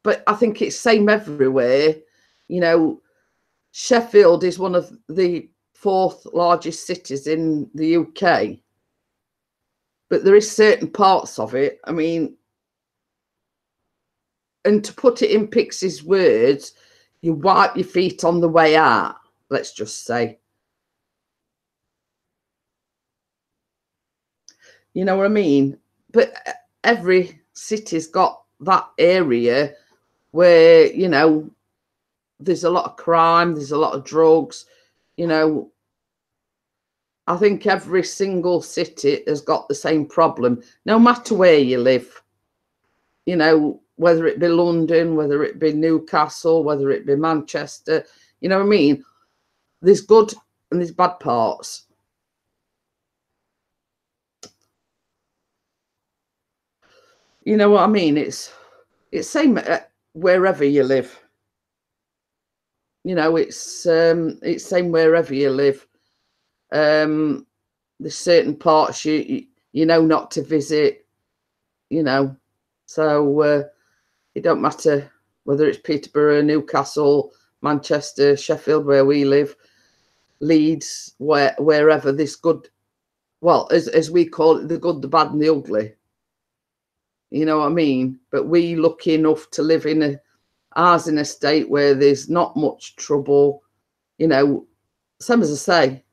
but I think it's same everywhere. Sheffield is one of the 4th largest cities in the UK, but there is certain parts of it. I mean, and to put it in Pixie's words, you wipe your feet on the way out, let's just say. You know what I mean? But every city's got that area where, you know, there's a lot of crime, there's a lot of drugs, you know. I think every single city has got the same problem, no matter where you live. You know, whether it be London, whether it be Newcastle, whether it be Manchester, you know what I mean? There's good and there's bad parts. You know what I mean? It's same wherever you live. You know, it's same wherever you live. There's certain parts you know not to visit, you know, so it don't matter whether it's Peterborough, Newcastle, Manchester, Sheffield, where we live, Leeds, wherever. This good, well, as we call it, the good, the bad and the ugly, you know what I mean? But we lucky enough to live in ours in a state where there's not much trouble, you know, same as I say.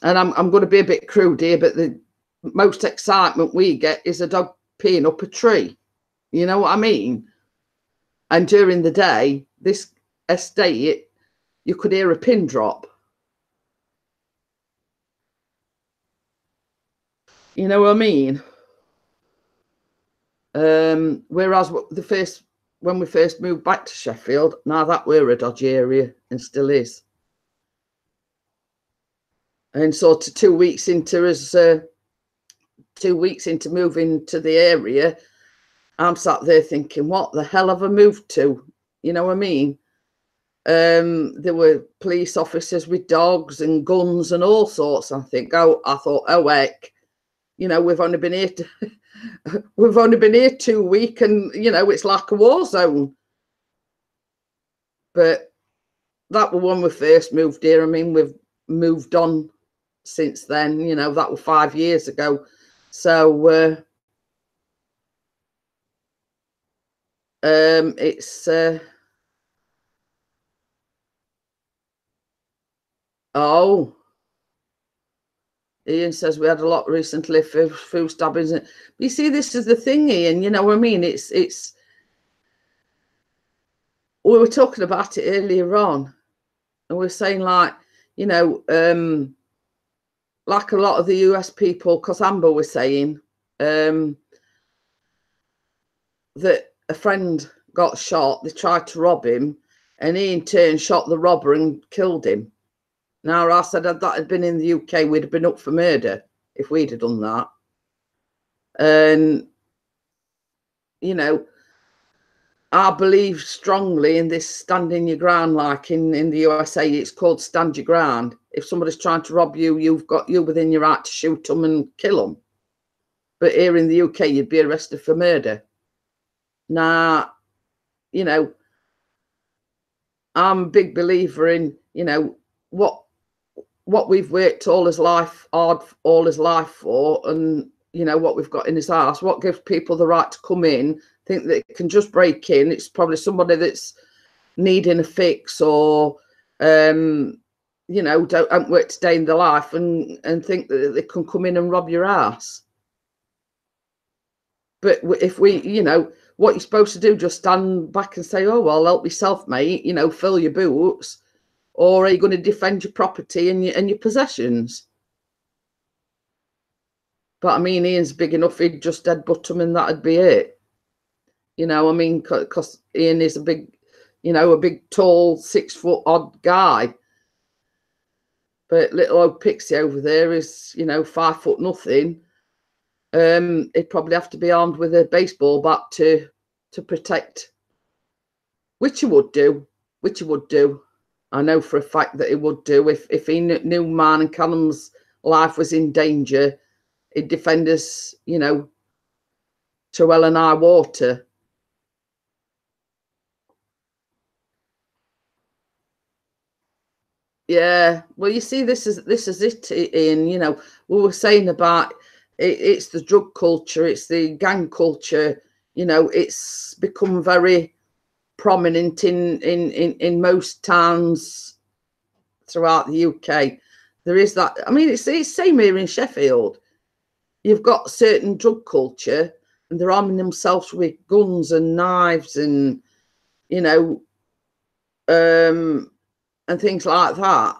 And I'm going to be a bit crude here, but the most excitement we get is a dog peeing up a tree. You know what I mean? And during the day, this estate, you could hear a pin drop. You know what I mean? Whereas when we first moved back to Sheffield, now that we're a dodgy area and still is. And sort of 2 weeks into us, 2 weeks into moving to the area, I'm sat there thinking, what the hell have I moved to? You know what I mean? There were police officers with dogs and guns and all sorts. I thought, oh heck, you know, we've only been here we've only been here 2 weeks, and you know, it's like a war zone. But that was when we first moved here. I mean, we've moved on since then, you know, that was 5 years ago. So it's oh, Ian says we had a lot recently for food stabbings. But you see, this is the thing, Ian, you know what I mean? It's we were talking about it earlier on, and we're saying, like, you know, like a lot of the US people, because Amber was saying that a friend got shot, they tried to rob him, and he in turn shot the robber and killed him. Now, I said if that had been in the UK, we'd have been up for murder if we'd have done that. And, you know, I believe strongly in this standing your ground, like in the USA, it's called stand your ground. If somebody's trying to rob you, you're within your right to shoot them and kill them. But here in the UK, you'd be arrested for murder. Now, you know, I'm a big believer in, you know, what we've worked all his life for, and you know what we've got in his house. What gives people the right to come in, think that it can just break in? It's probably somebody that's needing a fix, or you know, don't work today in their life and think that they can come in and rob your house. But if we, you know, what you're supposed to do, just stand back and say, oh well, help yourself, mate, you know, fill your boots. Or are you going to defend your property and your possessions? But I mean, Ian's big enough, he'd just headbutt him and that'd be it. You know, I mean, because Ian is a big, you know, a big, tall, 6 foot odd guy. But little old Pixie over there is, you know, 5 foot nothing. He'd probably have to be armed with a baseball bat to protect, which he would do. I know for a fact that he would do. If he knew mine and Callum's life was in danger, he'd defend us, you know, to hell and high water. Yeah, well, you see, this is it, Ian. You know, we were saying about it's the drug culture, it's the gang culture. You know, it's become very prominent in most towns throughout the UK. There is that. I mean, it's the same here in Sheffield. You've got certain drug culture, and they're arming themselves with guns and knives and, you know, and things like that.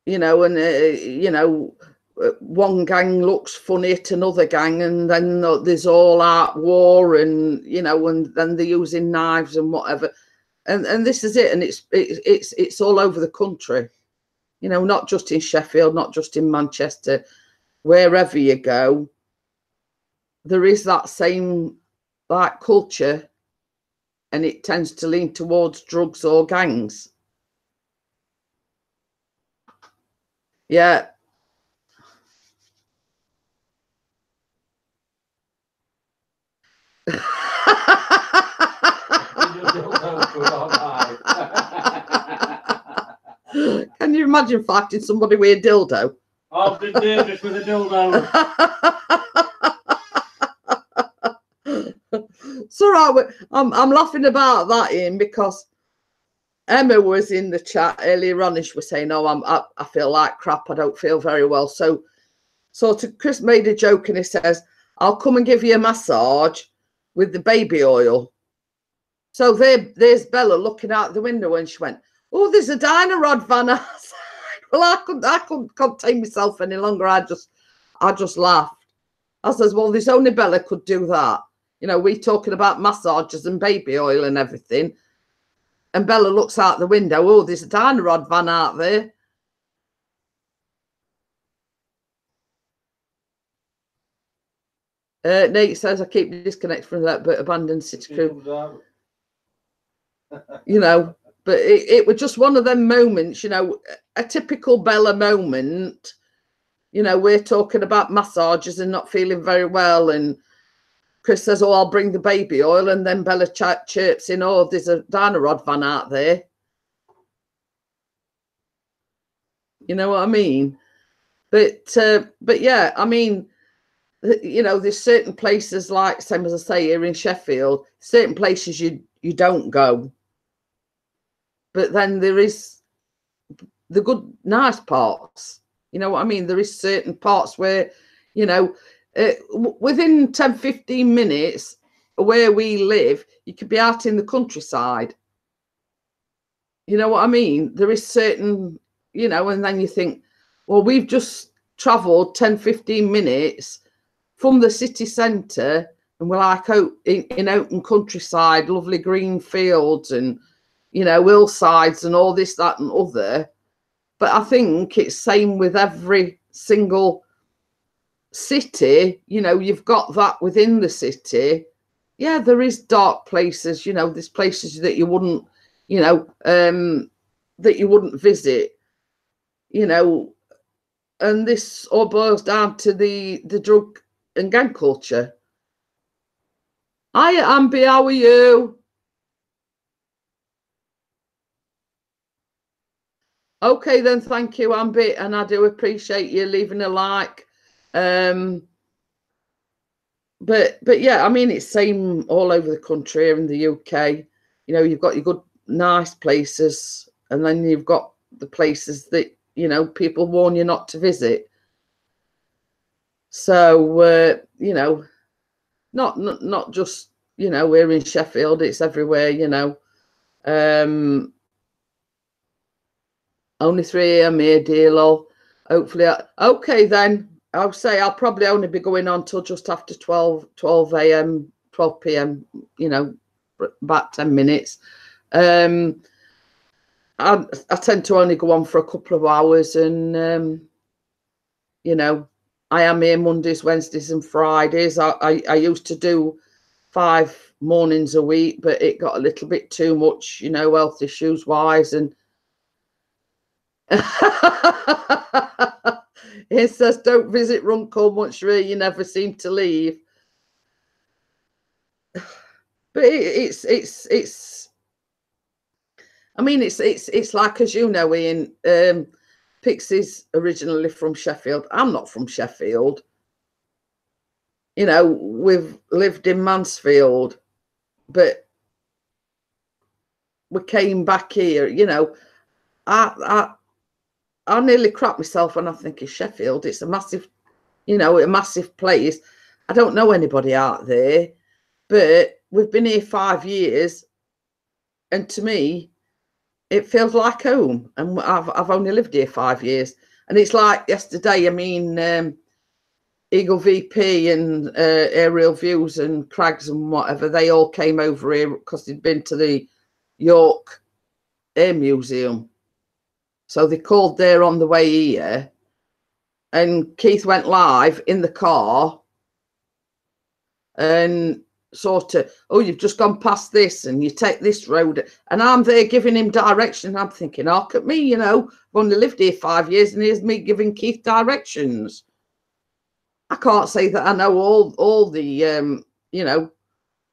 You know, and, you know, one gang looks funny at another gang, and then there's all out war, and, you know, and then they're using knives and whatever. And this is it. And it's all over the country, you know, not just in Sheffield, not just in Manchester, wherever you go, there is that same like culture, and it tends to lean towards drugs or gangs. Yeah. Can you imagine fighting somebody with a dildo? I've been dangerous with a dildo. It's all right. I'm laughing about that, Ian, because Emma was in the chat earlier on, and she was saying, "Oh, I feel like crap. I don't feel very well." So Chris made a joke, and he says, "I'll come and give you a massage with the baby oil." So there's Bella looking out the window, and she went, "Oh, there's a Dynarod van outside." Well, I couldn't contain myself any longer. I just laughed. I says, "Well, there's only Bella could do that. You know, we talking about massages and baby oil and everything." And Bella looks out the window. "Oh, there's a Dynarod van out there." Nate says, "I keep disconnected from that, but abandoned city crew." You know, but it was just one of them moments, you know, a typical Bella moment. You know, we're talking about massages and not feeling very well, and Chris says, "Oh, I'll bring the baby oil," and then Bella chirps in, "Oh, there's a Dynarod van out there." You know what I mean? But yeah, I mean, you know, there's certain places, like same as I say here in Sheffield, certain places you don't go. But then there is the good, nice parts. You know what I mean? There is certain parts where, you know, within 10, 15 minutes where we live, you could be out in the countryside. You know what I mean? There is certain, you know, and then you think, well, we've just travelled 10, 15 minutes from the city centre, and we're like out in open countryside, lovely green fields and, you know, hillsides and all this, that and other. But I think it's same with every single city. You know, you've got that within the city. Yeah, there is dark places, you know, there's places that you wouldn't, you know, that you wouldn't visit, you know, and this all boils down to the drug and gang culture. Hi, Ambi, how are you? Okay, then, thank you, Ambi, and I do appreciate you leaving a like. But yeah, I mean, it's same all over the country here in the UK. You know, you've got your good, nice places, and then you've got the places that, you know, people warn you not to visit. So, you know, not just, you know, we're in Sheffield, it's everywhere, you know. Only 3 a.m. here, dear lol. Hopefully, okay then. I'll say I'll probably only be going on till just after 12 a.m., 12 p.m., you know, about 10 minutes. I tend to only go on for a couple of hours, and, you know, I am here Mondays, Wednesdays and Fridays. I used to do 5 mornings a week, but it got a little bit too much, you know, health issues wise. And it says, "Don't visit Runcorn much, really. You never seem to leave." But it's. I mean, it's like, as you know, Ian. Pixie's originally from Sheffield. I'm not from Sheffield. You know, we've lived in Mansfield, but we came back here. You know, I nearly crap myself when I think of Sheffield. It's a massive you know, a massive place. I don't know anybody out there, but we've been here 5 years, and to me, it feels like home. And I've only lived here 5 years, and it's like yesterday. I mean, Eagle VP and Aerial Views and Crags and whatever, they all came over here because they'd been to the York Air Museum. So they called there on the way here, and Keith went live in the car and sort of, oh, you've just gone past this and you take this road. And I'm there giving him direction. I'm thinking, oh, look at me, you know, I've only lived here 5 years and here's me giving Keith directions. I can't say that I know all the, you know,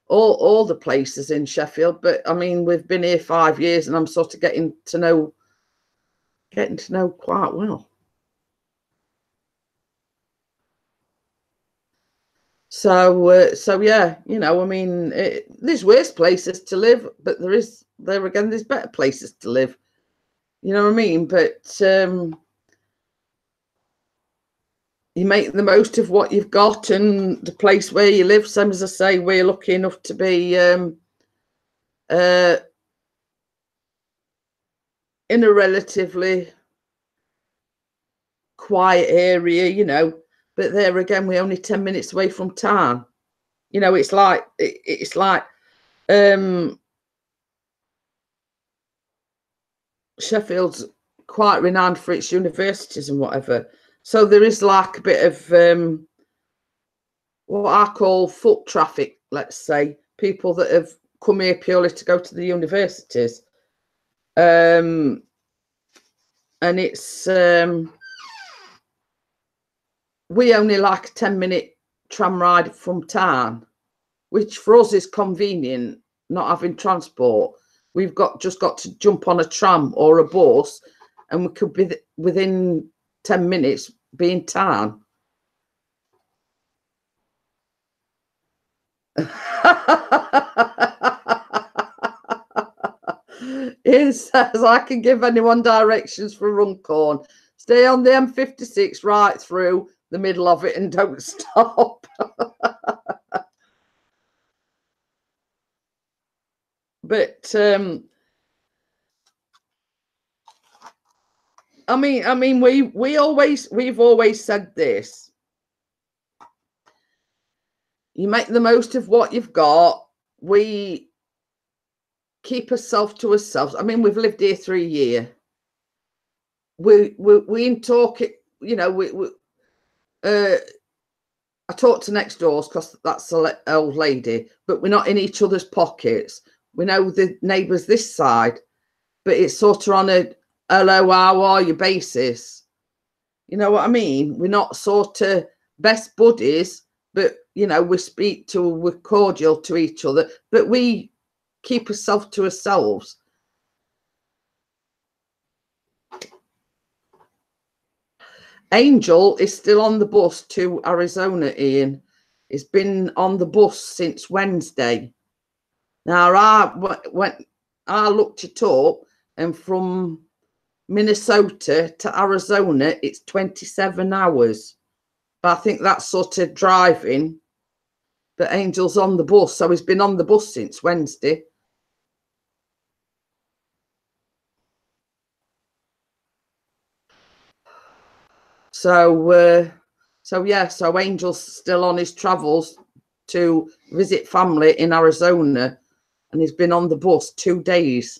all the places in Sheffield, but I mean, we've been here 5 years and I'm sort of getting to know quite well. So yeah, you know, I mean, there's worse places to live, but there's better places to live. You know what I mean? But you make the most of what you've got and the place where you live. Same as I say, we're lucky enough to be in a relatively quiet area, you know. But there again, we're only 10 minutes away from town. You know, it's like Sheffield's quite renowned for its universities and whatever. So there is like a bit of what I call foot traffic, let's say, people that have come here purely to go to the universities. And it's we only like a 10-minute tram ride from town, which for us is convenient, not having transport. We've just got to jump on a tram or a bus and we could be within 10 minutes be in town. It says, I can give anyone directions for Runcorn. Stay on the M56 right through the middle of it and don't stop. But I mean, we've always said this. You make the most of what you've got. We keep ourselves to ourselves. I mean, we've lived here 3 years. We in talk it, you know, I talk to next doors because that's an old lady, but we're not in each other's pockets. We know the neighbours this side, but it's sort of on a hello, how are you basis. You know what I mean? We're not sort of best buddies, but you know, we're cordial to each other, but we keep ourselves to ourselves. Angel is still on the bus to Arizona, Ian. He's been on the bus since Wednesday. Now, I looked it up, and from Minnesota to Arizona, it's 27 hours. But I think that's sort of driving. But Angel's on the bus, so he's been on the bus since Wednesday. So yeah, so Angel's still on his travels to visit family in Arizona, and he's been on the bus 2 days.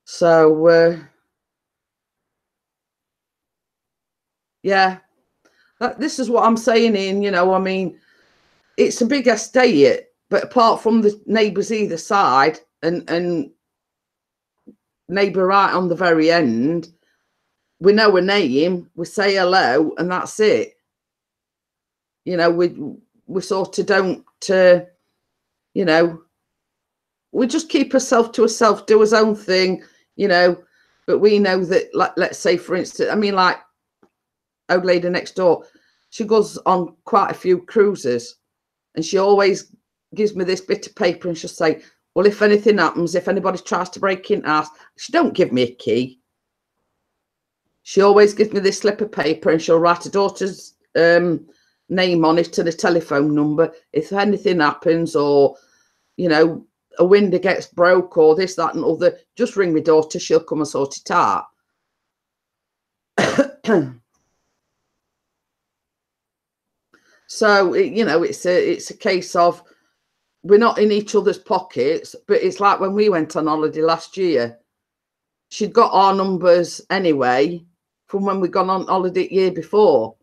So yeah, this is what I'm saying, Ian. You know, I mean, it's a big estate, but apart from the neighbours either side and neighbour right on the very end, we know a name, we say hello, and that's it. You know, we sort of don't, you know, we just keep ourselves to ourselves, do his own thing, you know. But we know that, like, let's say, for instance, I mean, like, old lady next door, she goes on quite a few cruises, and she always gives me this bit of paper, and she'll say, well, if anything happens, if anybody tries to break in our house, she don't give me a key. she always gives me this slip of paper and she'll write her daughter's name on it and a telephone number. If anything happens, or, you know, a window gets broke or this, that and other, just ring my daughter, she'll come and sort it out. So, you know, it's a case of we're not in each other's pockets, but it's like when we went on holiday last year, she'd got our numbers anyway from when we'd gone on holiday the year before.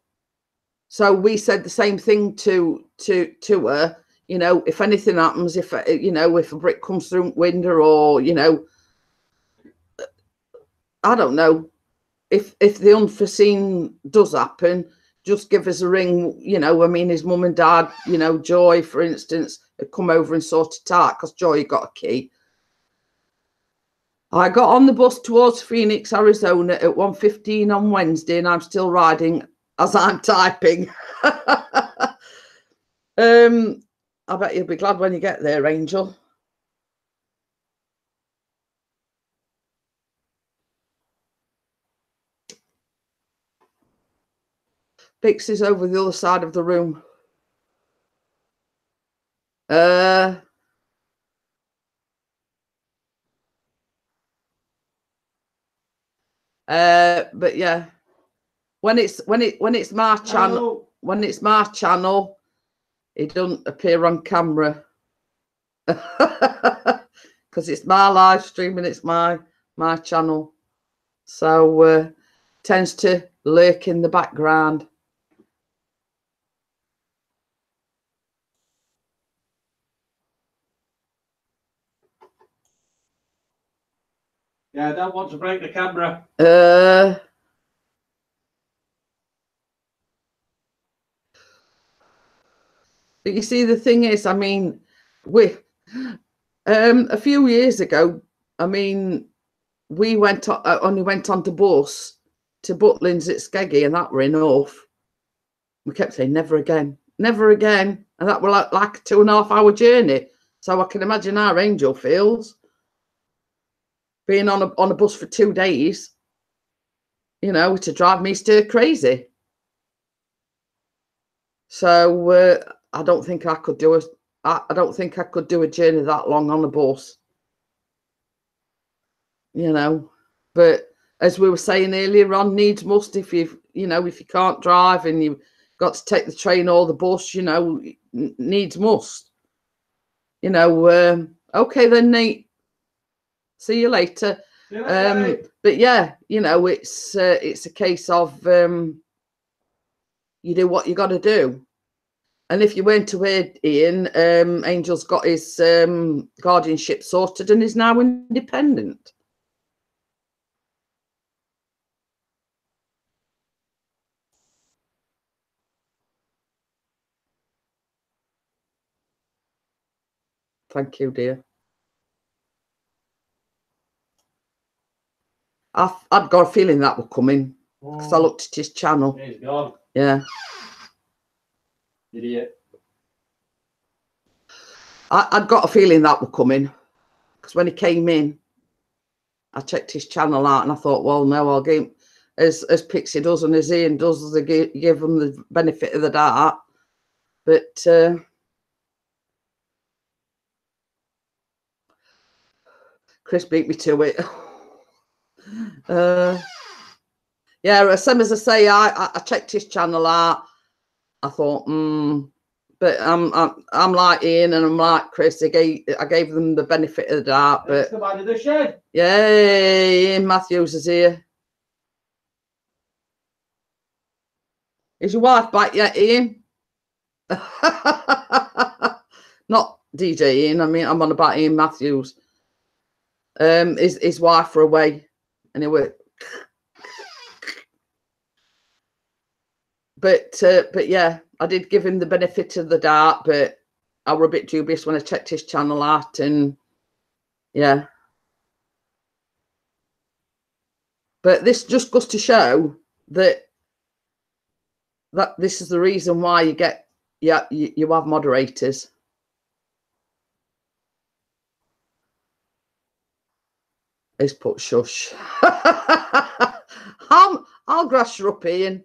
So we said the same thing to her, you know, if anything happens, if, you know, if a brick comes through window, or, you know, I don't know, if the unforeseen does happen, just give us a ring. You know, I mean, his mum and dad, you know, Joy, for instance, had come over and sorted it out because Joy got a key. I got on the bus towards Phoenix, Arizona at 1:15 on Wednesday, and I'm still riding as I'm typing. I bet you'll be glad when you get there, Angel. Bix is over the other side of the room. But yeah, when it's my channel, it doesn't appear on camera because it's my live stream and it's my channel, so tends to lurk in the background. Yeah, I don't want to break the camera. But you see, the thing is, I mean, we a few years ago, I mean, we only went on the bus to Butlins at Skeggy, and that were enough. We kept saying never again, never again, and that were like a 2.5 hour journey. So I can imagine how Angel feels being on a bus for 2 days. You know, to drive me stir crazy. So I don't think I could do I don't think I could do a journey that long on a bus. You know, but as we were saying earlier on, needs must. If you can't drive and you've got to take the train or the bus, you know, needs must. You know, okay then, Nate. See you later. But yeah, you know, it's a case of you do what you got to do. And if you weren't aware, Ian, Angel's got his guardianship sorted and is now independent. Thank you, dear. I'd got a feeling that would come in because I looked at his channel. He's gone. Yeah. Idiot. I'd got a feeling that would come in because when he came in, I checked his channel out and I thought, well, no, I'll give him, as Pixie does and as Ian does, they give him the benefit of the doubt. But Chris beat me to it. Yeah, same as I say, I checked his channel out. I thought, but I'm like Ian and I'm like Chris. I gave them the benefit of the doubt. But the man in the shed. Yay, Ian Matthews is here. Is your wife back yet, Ian? Not DJ Ian. I mean, I'm on about Ian Matthews. His wife were away, and he were. But yeah, I did give him the benefit of the doubt, but I were a bit dubious when I checked his channel out, and yeah. But this just goes to show that this is the reason why you get, you have moderators. He's put shush. I'll grass you up, Ian.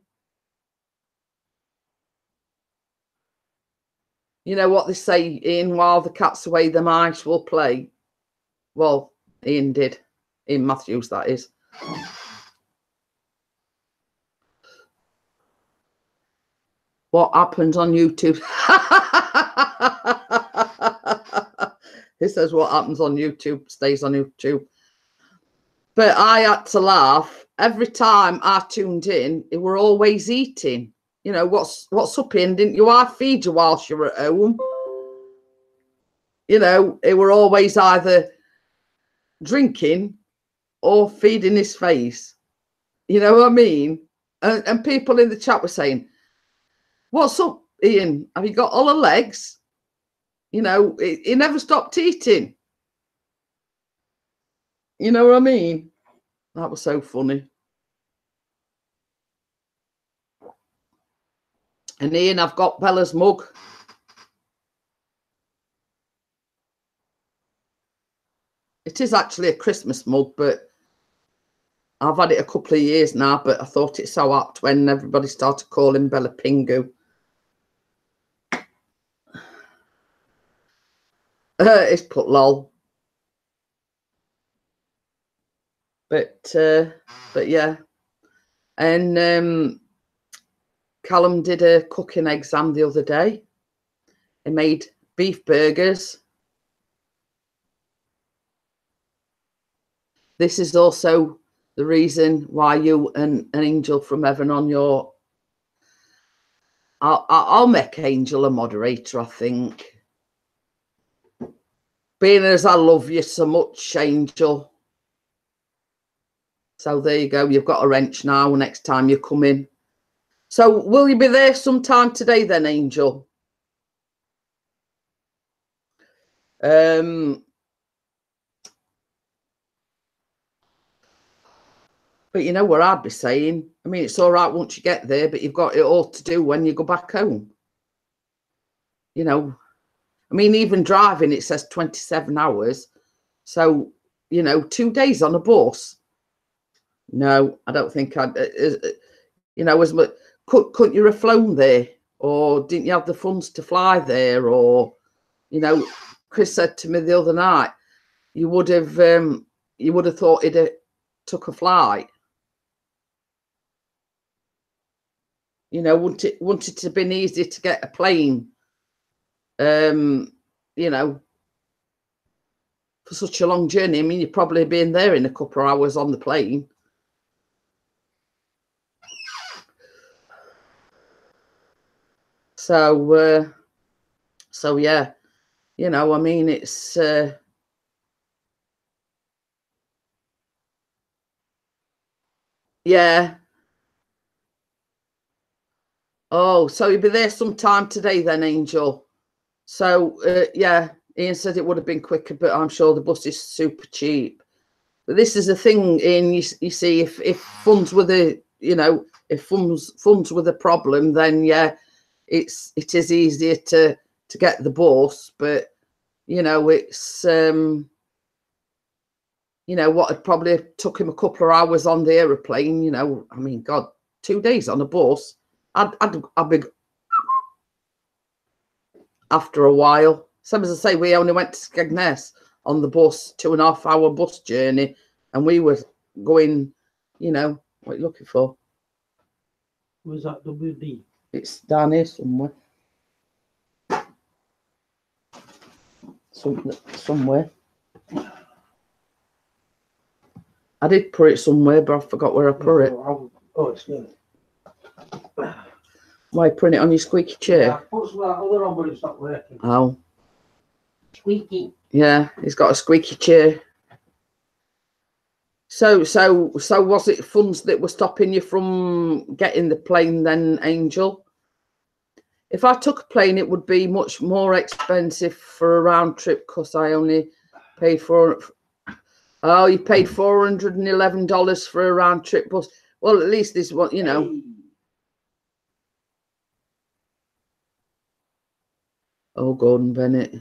You know what they say, Ian, while the cat's away, the mice will play. Well, Ian did. Ian Matthews, that is. What happens on YouTube? He says what happens on YouTube stays on YouTube. But I had to laugh. Every time I tuned in, they were always eating. You know, what's up, Ian? Didn't your wife feed you whilst you were at home? You know, they were always either drinking or feeding his face. You know what I mean? And people in the chat were saying, what's up, Ian? Have you got all the legs? You know, he never stopped eating. You know what I mean? That was so funny. And Ian, I've got Bella's mug. It is actually a Christmas mug, but I've had it a couple of years now, but I thought it's so apt when everybody started calling Bella Pingu. It's put lol. But yeah. And Callum did a cooking exam the other day. He made beef burgers. This is also the reason why you and Angel from Heaven on your... I'll make Angel a moderator, I think. Being as I love you so much, Angel. So there you go. You've got a wrench now next time you come in. So will you be there sometime today then, Angel? But you know what I'd be saying? I mean, it's all right once you get there, but you've got it all to do when you go back home. You know, I mean, even driving, it says 27 hours. So, you know, 2 days on a bus. No, I don't think I'd, you know, as much, couldn't you have flown there? Or didn't you have the funds to fly there? Or, you know, Chris said to me the other night, you would have thought he'd took a flight. You know, wouldn't it have been easy to get a plane? You know, for such a long journey. I mean, you'd probably been there in a couple of hours on the plane. So yeah, you know, I mean, it's yeah. Oh, so you'll be there sometime today then, Angel. So yeah, Ian said it would have been quicker, but I'm sure the bus is super cheap. But this is the thing, Ian, you see, if funds were the, you know, if funds were the problem, then yeah, it is easier to get the bus. But you know, it's you know, what had probably took him a couple of hours on the aeroplane. You know, I mean, God, 2 days on a bus. I'd be after a while. Same as I say, we only went to Skegness on the bus, 2.5 hour bus journey, and we were going, you know, what are you looking for? Was that WD? It's down here somewhere. Somewhere. I did put it somewhere, but I forgot where I put it. Oh, it's good. Why putting it on your squeaky chair? Yeah, I put some of that other on, but it's not working. Oh. Squeaky. Yeah, he's got a squeaky chair. So was it funds that were stopping you from getting the plane then, Angel? If I took a plane, it would be much more expensive for a round trip because I only paid for... Oh, you paid $411 for a round trip bus. Well, at least this one, you know. Hey. Oh, Gordon Bennett.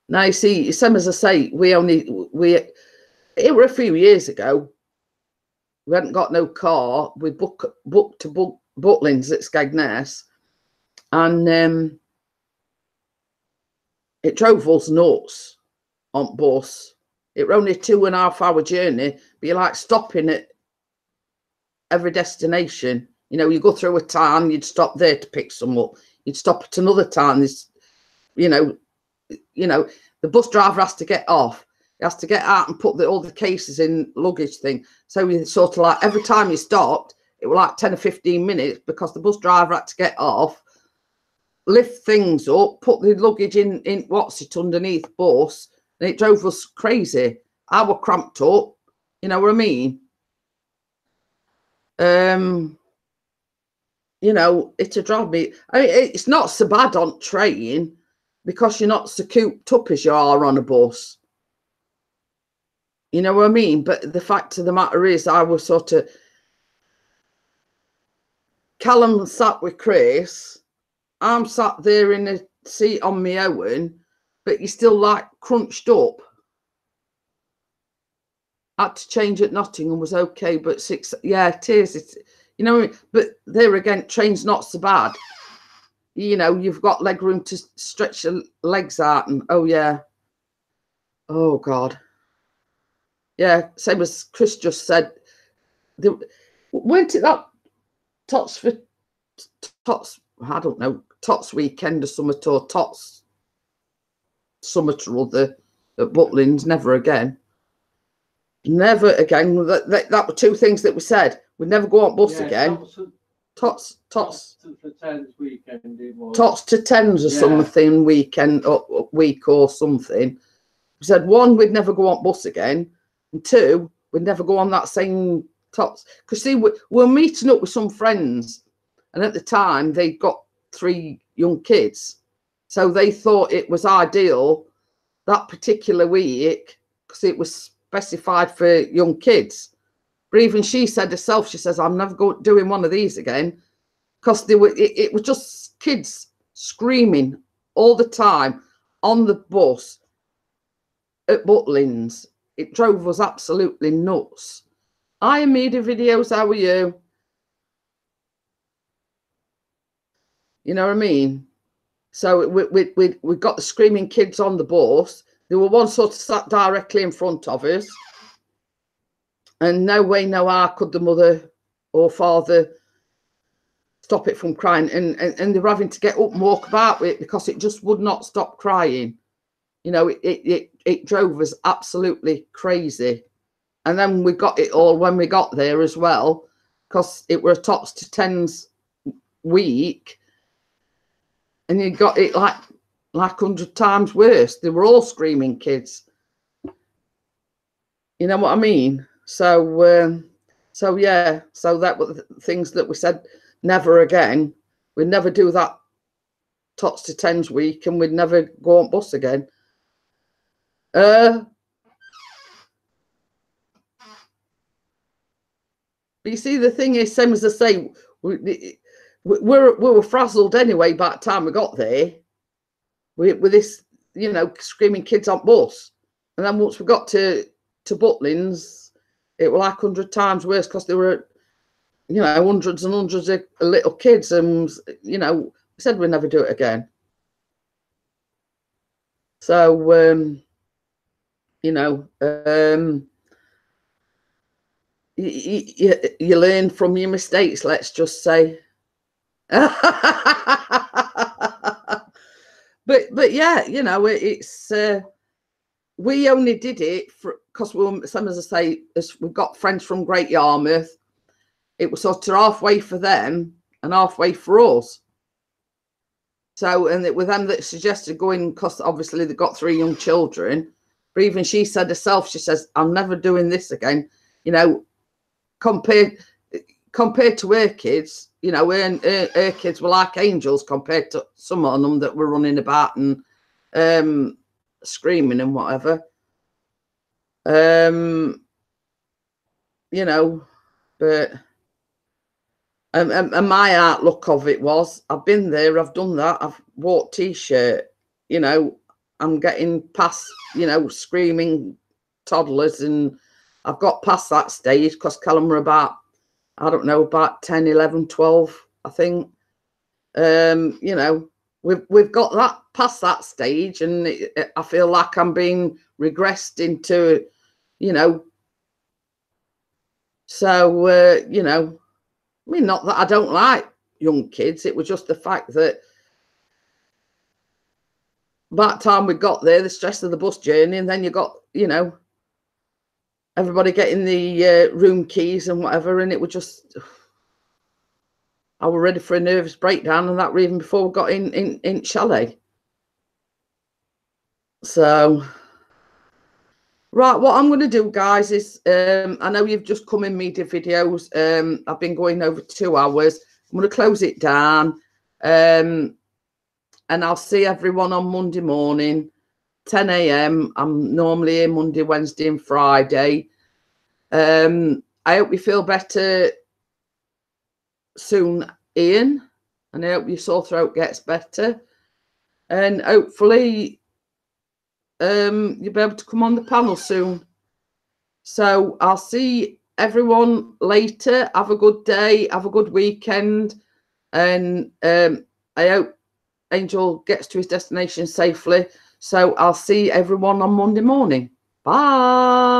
Now, you see, same as I say, it were a few years ago. We hadn't got no car. We booked to Butlins at Skegness, and it drove us nuts on bus. It were only a 2.5 hour journey, but you're like stopping at every destination. You know, you go through a town, you'd stop there to pick some up. You'd stop at another town. This, you know, the bus driver has to get off. He has to get out and put all the cases in luggage thing. So you sort of like every time you stopped, it was like 10 or 15 minutes because the bus driver had to get off, lift things up, put the luggage in what's it underneath bus, and it drove us crazy. I was cramped up, you know what I mean? You know, it'll drive me. I mean, it's not so bad on train because you're not so cooped up as you are on a bus. You know what I mean? But the fact of the matter is, I was sort of, Callum sat with Chris, I'm sat there in a seat on my own, but you're still like crunched up. Had to change at Nottingham, was okay, but 6, yeah, it is. It's, you know what I mean? But there again, train's not so bad. You know, you've got leg room to stretch your legs out, and oh yeah, oh God, yeah. Same as Chris just said. Weren't it that Tots I don't know, Tots weekend or something, or Tots summit or other at Butlins? Never again. Never again. That were two things that we said. We'd never go on bus again. Tots to Tens weekend. Tots to Tens or something weekend or week or something. We said 1, we'd never go on bus again, and 2, we'd never go on that same Tots. Because see, we're meeting up with some friends, and at the time they got 3 young kids, so they thought it was ideal that particular week because it was specified for young kids. But even she said herself, she says, I'm never doing one of these again, because it was just kids screaming all the time on the bus at Butlins. It drove us absolutely nuts. Hi, media videos, how are you? You know what I mean? So we got the screaming kids on the bus. There were one sort of sat directly in front of us. And no way, no how could the mother or father stop it from crying. And they were having to get up and walk about with it because it just would not stop crying. You know, it drove us absolutely crazy. And then we got it all when we got there as well, because it were a Tots to Tens week. And you got it like 100 times worse. They were all screaming kids. You know what I mean? So yeah, so that were the things that we said never again. We'd never do that Tots to Tens week, and we'd never go on bus again. But you see, the thing is, same as I say, we were frazzled anyway by the time we got there with this, you know, screaming kids on bus. And then once we got to Butlins, it was like 100 times worse because there were, you know, hundreds and hundreds of little kids, and, you know, we said we'd never do it again. So, you know, you learn from your mistakes, let's just say. But yeah, you know, it's we only did it because we were, some, as I say, as we've got friends from Great Yarmouth. It was sort of halfway for them and halfway for us. So, and it was them that suggested going, because obviously they've got 3 young children. But even she said herself, she says, I'm never doing this again. You know, compared to her kids, you know, her kids were like angels compared to some of them that were running about and screaming and whatever. You know, but and my outlook of it was, I've been there, I've done that, I've walked T-shirt, you know, I'm getting past, you know, screaming toddlers and I've got past that stage because Callum were about, I don't know, about 10, 11, 12, I think. You know, we've got that past that stage, and I feel like I'm being regressed into, you know. So, you know, I mean, not that I don't like young kids. It was just the fact that by the time we got there, the stress of the bus journey, and then you got, you know, everybody getting the room keys and whatever, and it was just, I was ready for a nervous breakdown, and that were even before we got in chalet. So, right, what I'm going to do, guys, is I know you've just come in media videos. I've been going over 2 hours. I'm going to close it down, and I'll see everyone on Monday morning, 10 a.m. I'm normally here Monday, Wednesday, and Friday. I hope you feel better soon, Ian, and I hope your sore throat gets better, and hopefully you'll be able to come on the panel soon. So I'll see everyone later. Have a good day, have a good weekend, and I hope Angel gets to his destination safely. So I'll see everyone on Monday morning. Bye.